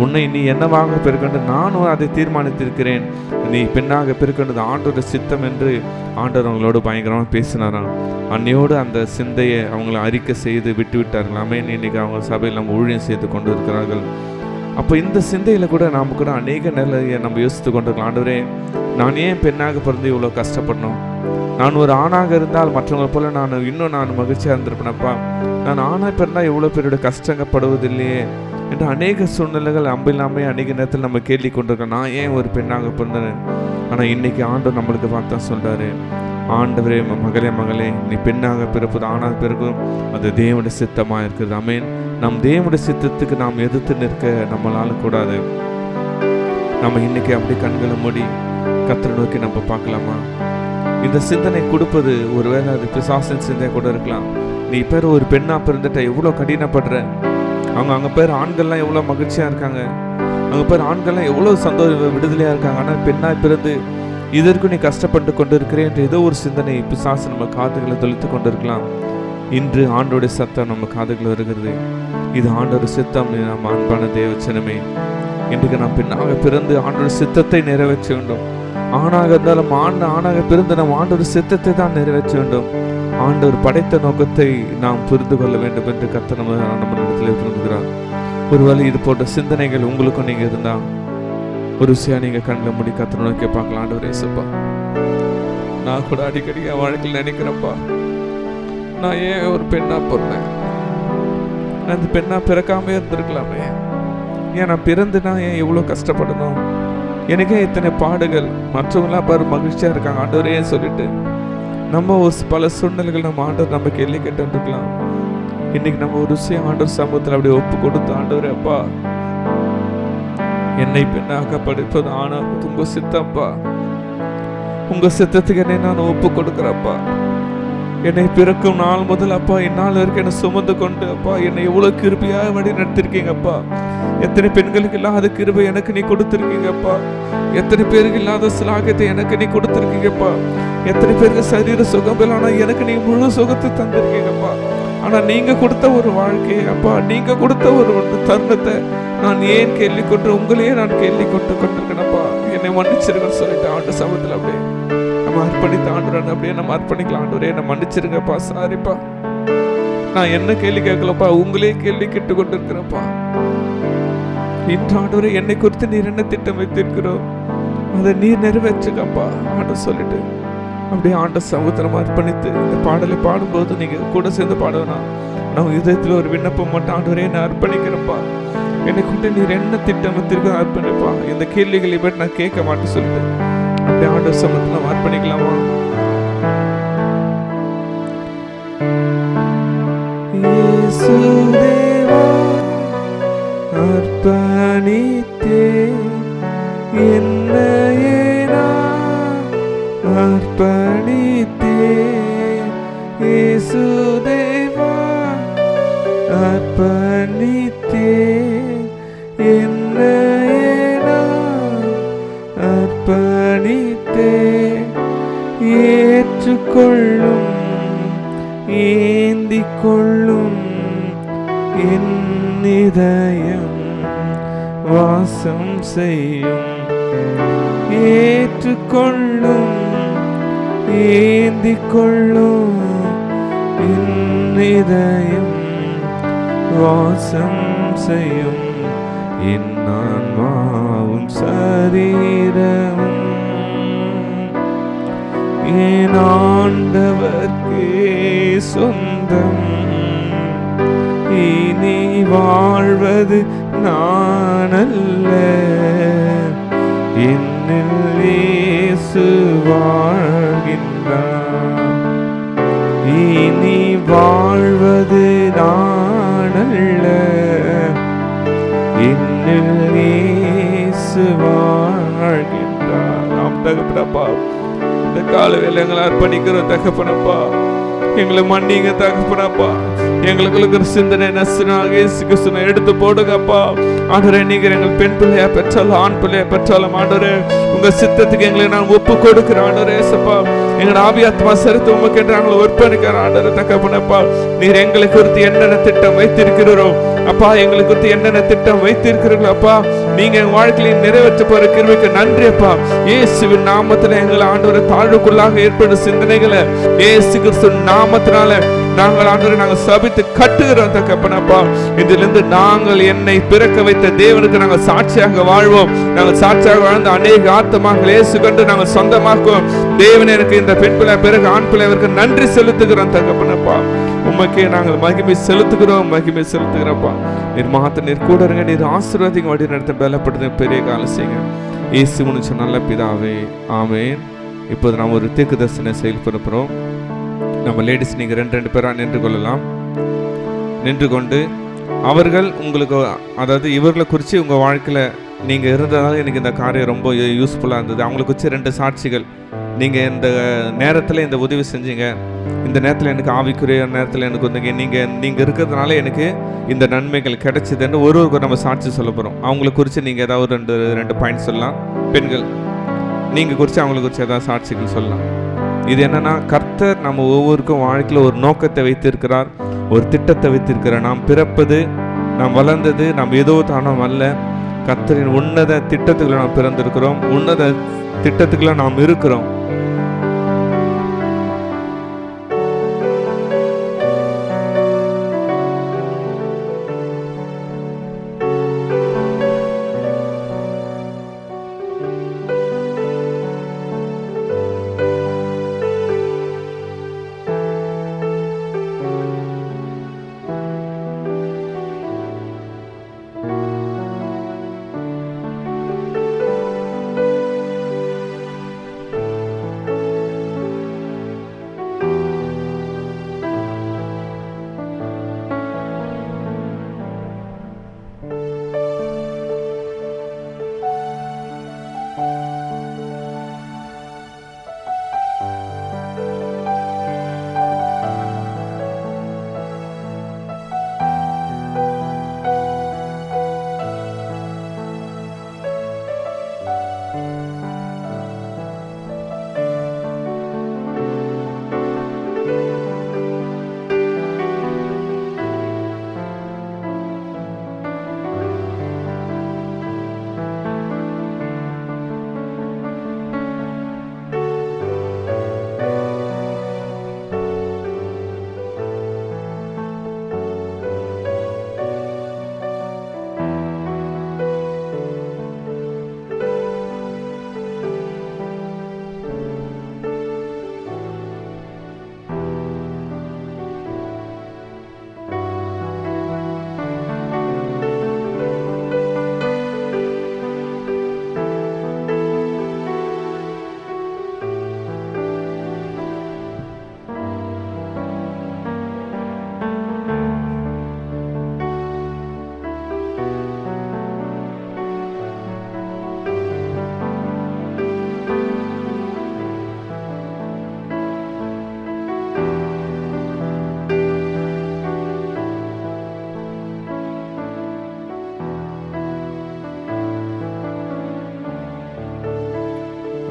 உன்னை நீ என்னவாக பெருக்கொண்டு நானும் அதை தீர்மானித்திருக்கிறேன், நீ பெண்ணாக பெருக்கொண்டது ஆண்டோட சித்தம் என்று ஆண்டவர் அவங்களோடு பயங்கரமாக பேசினாராம். அன்னையோடு அந்த சிந்தையை அவங்கள அறிக்கை செய்து விட்டு விட்டார்கள். ஆமே, இன்னைக்கு அவங்க சபையில் நம்ம ஊழியம் செய்து கொண்டு இருக்கிறார்கள். அப்போ இந்த சிந்தையில் கூட நாம் கூட அநேக நிலையை நம்ம யோசித்து கொண்டிருக்கலாம். ஆண்டவரே, நான் ஏன் பெண்ணாக பிறந்து இவ்வளோ கஷ்டப்படணும், நான் ஒரு ஆணாக இருந்தால் மற்றவங்களை போல நான் மகிழ்ச்சியாக இருந்திருப்பேனப்பா, நான் ஆணாக பிறந்தால் எவ்வளோ பேரோட கஷ்டங்கப்படுவதில்லையே என்று அநேக சூழ்நிலைகள் அம்பில்லாமே அநேக நேரத்தில் நம்ம கேள்வி கொண்டிருக்கோம். நான் ஏன் ஒரு பெண்ணாக பிறந்தேன்? ஆனால் இன்னைக்கு ஆண்டவர் நம்மளுக்கு பார்த்தா சொல்கிறாரு, ஆண்டவரே, மகளே, நீ பெண்ணாக பிறப்பது ஆணாக பிறகும் அது தேவனுடைய சித்தமாக இருக்குது. ஆமென். நம் தேவனுடைய சித்தத்துக்கு நாம் எதிர்த்து நிற்க நம்மளால கூடாது. நம்ம இன்னைக்கு அப்படி கண்களை மூடி கர்த்தரை நோக்கி நம்ம பார்க்கலாமா? இந்த சிந்தனை கொடுப்பது ஒருவேளை அது பிசாசின் சிந்தனை கூட இருக்கலாம். நீ பேர் ஒரு பெண்ணா பிறந்துட்ட எவ்வளோ கடினப்படுற, அங்கே பேர் ஆண்கள்லாம் எவ்வளோ மகிழ்ச்சியாக இருக்காங்க, அங்கே பேர் ஆண்கள்லாம் எவ்வளோ விடுதலையாக இருக்காங்க, ஆனால் பெண்ணாக பிறந்து இதற்கு நீ கஷ்டப்பட்டு கொண்டு இருக்கிறேன் என்று ஏதோ ஒரு சிந்தனை பிசாசு நம்ம காதுகளை தொலைத்து கொண்டு இருக்கலாம். இன்று ஆண்டோடைய சத்தம் நம்ம காதுகளில் வருகிறது. இது ஆண்டோட சித்தம். நம்ம அன்பான தேவச்சனமே, இன்றைக்கு நாம் பெண்ணாக பிறந்து ஆண்டவர் சித்தத்தை நிறைவேற்ற வேண்டும். ஆணாக இருந்தாலும் ஆணாக பிறந்து நாம் ஆண்டவர் சித்தத்தை தான் நிறைவேற்ற வேண்டும். ஆண்டவர் படைத்த நோக்கத்தை நாம் புரிந்து கொள்ள வேண்டும் என்று கர்த்தர் நம்மிடத்தில் விரும்புகிறார். ஒருவேளை இது போன்ற சிந்தனைகள் உங்களுக்கும் நீங்க இருந்தா ஒரு விஷயம் நீங்க கண்ணில் முடி கர்த்தரை நோக்கி பார்க்கலாம். ஆண்டவரே இயேசுப்பா, நான் கூட அடிக்கடி என் வாழ்க்கையில் நினைக்கிறேன்ப்பா, நான் ஏன் ஒரு பெண்ணா பிறந்தேன்? அந்த பெண்ணா பிறக்காம இருந்திருக்கலாமே. ஏன் நான் பிறந்துனா ஏன் இவ்வளோ கஷ்டப்படணும்? எனக்கே இத்தனை பாடுகள். மற்றவங்களாம் பாரு மகிழ்ச்சியா இருக்காங்க ஆண்டவரே சொல்லிட்டு. நம்ம பல சூழ்நிலைகள் நம்ம ஆண்டவர் நம்ம கேள்வி கேட்டுருக்கலாம். இன்னைக்கு நம்ம ஒரு விஷயம் ஆண்டவர் சமூகத்தில் அப்படியே ஒப்பு கொடுத்து, ஆண்டவரே அப்பா, என்னை பெண்ணாக படிப்பது ஆனா உங்க சித்தப்பா, உங்க சித்தத்துக்கு என்னை நான் ஒப்பு கொடுக்குறப்பா. என்னை பிறக்கும் நாள் முதல் அப்பா இந்நாள் வரைக்கும் என்னை சுமந்து கொண்டு அப்பா என்னை எவ்வளவு கிருபையாக வழி நடத்திருக்கீங்கப்பா. எத்தனை பெண்களுக்கு இல்லாத கிருபை எனக்கு நீ கொடுத்துருக்கீங்கப்பா. எத்தனை பேருக்கு இல்லாத சிலாகியத்தை எனக்கு நீ கொடுத்துருக்கீங்கப்பா. எத்தனை பேருக்கு சரீர சுகம் ஆனா எனக்கு நீ முழு சுகத்தை தந்திருக்கீங்கப்பா. ஆனா நீங்க கொடுத்த ஒரு வாழ்க்கை அப்பா, நீங்க கொடுத்த ஒரு தருணத்தை நான் ஏன் கேள்வி கொண்டு உங்களையே நான் கேள்வி கொண்டிருக்கேனப்பா. என்னை மன்னிச்சிருக்கேன்னு சொல்லிட்டு ஆண்டு சமூகத்தில் அப்படியே நம்ம அர்ப்பணித்து ஆண்டவரே அப்படியே நம்ம அர்ப்பணிக்கலாம். ஆண்டவரே என்ன மன்னிச்சிருங்கப்பா, சாரிப்பா, நான் என்ன கேள்வி கேட்கலப்பா, உங்களே கேள்வி கேட்டு கொண்டிருக்கிறப்பா. இன்று ஆண்டவரே என்னை குறித்து நீர் என்ன திட்டம் வைத்திருக்கிறோம் அதை நீர் நிறைவேற்றுக்கப்பா ஆண்டு சொல்லிட்டு அப்படியே ஆண்ட சமுத்திரம் அர்ப்பணித்து இந்த பாடலை பாடும்போது நீங்க கூட சேர்ந்து பாடுவேனா? நான் இதயத்தில் ஒரு விண்ணப்பம் மட்டும், ஆண்டவரே நான் அர்ப்பணிக்கிறப்பா, என்னை கொண்டு நீர் என்ன திட்டம் வைத்திருக்கோ அர்ப்பணிப்பா. இந்த கேள்விகளை பற்றி நான் கேட்க மாட்டேன் சொல்லிட்டு அப்படியே ஆண்ட சமுத்திரம் அர்ப்பணிக்கலாமா? இயேசுதேவா அர்ப்பணித்தே என்னையே நான் அர்ப்பணித்தே. இயேசுதேவா அர்ப்பணித்தே என்னையே நான் அர்ப்பணித்தே. ஏற்றுக்கொள்ளும் ஏந்திக் கொள்ளும் என் இதயம் வாசம் செய்யும். ஏற்றுக்கொள்ளும் ஏந்திக் கொள்ளும் என் இதயம் வாசம் செய்யும். என் ஆன்மாவும் சரீரமும் என் ஆண்டவர்க்கே சொந்தம். இனி வாழ்வது நான் அல்ல, என்னில் இயேசு வாழ்கின்றார். இனி வாழ்வது நான் அல்ல, என்னில் இயேசு வாழ்கின்றார். நாம் தகப்பனப்பா, இந்த கால வேலை எங்களை அர்ப்பணிக்கிறோம் தகப்பனப்பா. எங்களை மன்னிங்க தகப்பனப்பா. எங்களுக்கு இருக்கிற சிந்தனை நசுனாக எடுத்து போடுங்கப்பா. ஆண்டவரே, நீங்க எங்கள் பெண் பிள்ளையா பெற்றாலும் ஆண் பிள்ளையா பெற்றாலும் ஆண்டவரே உங்க சித்தத்துக்கு எங்களை நான் ஒப்பு கொடுக்கிறோம். ஆண்டவரே சப்பா, எங்கள் ஆவியாத்மா சரித்து உமக்கு என்று நாங்கள் ஒப்படைக்கிறோம். ஆண்டவரே தகப்பனப்பா, நீர் எங்களை குறித்து என்னென்ன திட்டம் வைத்திருக்கிறோம் அப்பா, எங்களை குறித்து என்னென்ன திட்டம் வைத்திருக்கிறீர்களோ அப்பா, நீங்க என் வாழ்க்கையில் நிறைவேற்ற போற கிருபைக்கு நன்றி அப்பா. இயேசுவின் நாமத்துல எங்களை ஆண்டவரை தாழ்வுக்குள்ளாக ஏற்படும் சிந்தனைகளை இயேசு கிறிஸ்து நாமத்தினால நாங்கள் ஆண்டவரை நாங்கள் சபித்து கட்டுகிறோம் தகப்பனப்பா. இதிலிருந்து நாங்கள் என்னை பிறக்க வைத்த தேவனுக்கு நாங்கள் சாட்சியாக வாழ்வோம். நாங்கள் சாட்சியாக வாழ்ந்து அநேக ஆத்மாக்கள் இயேசு கண்டு நாங்கள் சொந்தமாக்குவோம். தேவன் எனக்கு இந்த பெண் பிள்ளை பிறகு ஆண் பிள்ளைவருக்கு நன்றி செலுத்துகிறோம் தகப்பனப்பா. உமக்கே நாங்கள் மகிமை செலுத்துகிறோம், மகிமை செலுத்துகிறப்பா. நீர் மாத்த நீர் கூட இருங்க, நீர் ஆசீர்வாதம் வழி நடத்த பலப்படுத்த பெரிய காலம் செய்யுங்க. இயேசு முன்னிச்ச நல்ல பிதாவே, ஆமென். இப்போது நாம் ஒரு தீர்க்க தரிசன செயல்படுத்துகிறோம். நம்ம லேடிஸ் நீங்கள் ரெண்டு பேராக நின்று கொள்ளலாம். நின்று கொண்டு அவர்கள் உங்களுக்கு, அதாவது இவர்களை குறித்து உங்கள் வாழ்க்கையில் நீங்கள் இருந்ததால் எனக்கு இந்த காரியம் ரொம்ப யூஸ்ஃபுல்லாக இருந்தது. அவங்களை குறித்து 2 சாட்சிகள், நீங்கள் இந்த நேரத்தில் இந்த உதவி செஞ்சீங்க, இந்த நேரத்தில் எனக்கு ஆவிக்குரிய நேரத்தில் எனக்கு வந்து நீங்கள் இருக்கிறதுனால எனக்கு இந்த நன்மைகள் கிடைச்சிதுன்னு ஒருவருக்கு நம்ம சாட்சி சொல்ல போகிறோம். அவங்கள குறித்து நீங்கள் ஏதாவது ரெண்டு பாயிண்ட் சொல்லலாம். பெண்கள் நீங்கள் குறித்து அவங்களை குறித்து ஏதாவது சாட்சிகள் சொல்லலாம். இது என்னன்னா, கர்த்தர் நம்ம ஒவ்வொருக்கும் வாழ்க்கையில் ஒரு நோக்கத்தை வைத்திருக்கிறார், ஒரு திட்டத்தை வைத்திருக்கிறார். நாம் பிறப்பது, நாம் வளர்ந்தது, நாம் ஏதோ தானம் அல்ல. கர்த்தரின் உன்னத திட்டத்துக்குள்ள நாம் பிறந்திருக்கிறோம், உன்னத திட்டத்துக்குள்ள நாம் இருக்கிறோம்.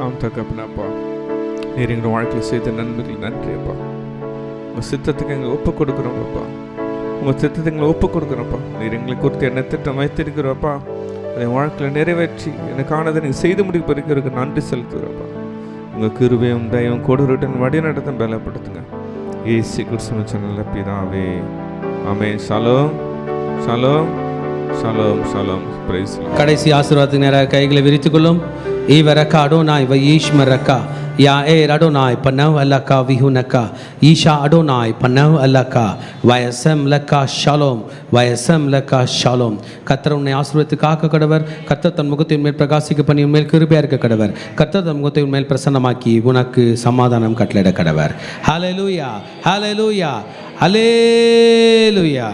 ஆம் தகப்பனப்பா, நீர் எங்கள் வாழ்க்கையில் செய்த நன்மைகள் நன்றி அப்பா. உங்கள் சித்தத்துக்கு எங்களை ஒப்பு கொடுக்குறோம் அப்பா, உங்கள் சித்தத்தை எங்களை ஒப்பு கொடுக்குறோப்பா. நீர் எங்களை குறித்து என்ன திட்டம் வைத்திருக்கிறோப்பா, அதை வாழ்க்கையில் நிறைவேற்றி எனக்கானதை நீங்கள் செய்து முடிப்பதற்கு நன்றி செலுத்துகிறப்பா. உங்கள் கிருபையும் தயவும் கொடுருடன் வழி நடத்த பலப்படுத்துங்க. ஏசு கிறிஸ்துவின் நல்ல பிதாவே, ஆமென். ஷலோம் ஷலோம் ஷலோம் ஷலோம். Praise the Lord. கடைசி ஆசீர்வாதத்துக்கு நேராக கைகளை விரித்துக் கொள்ளும். ஈவரக்கா அடோனாய் வயீஷ்மரக்கா யாஏர் அடோனாய் பனவ் அல்லக்கா விஹுனக்கா ஈஷா அடோனாய் பனவ் அல்லக்கா வயசம் லக்கா ஷாலோம் வயசம் லக்கா ஷாலோம். கர்த்தர் உன்னை ஆசீர்வதித்து காக்க கடவர். கர்த்தர் தன் முகத்தின் மேல் பிரகாசிக்க பண்ணி உன் மேல் கிருபையா இருக்க கடவர். கர்த்தர் தன் முகத்தை உன் மேல் பிரசன்னமாக்கி உனக்கு சமாதானம் கட்டளையிட கடவர். ஹல்லேலூயா ஹல்லேலூயா ஹல்லேலூயா.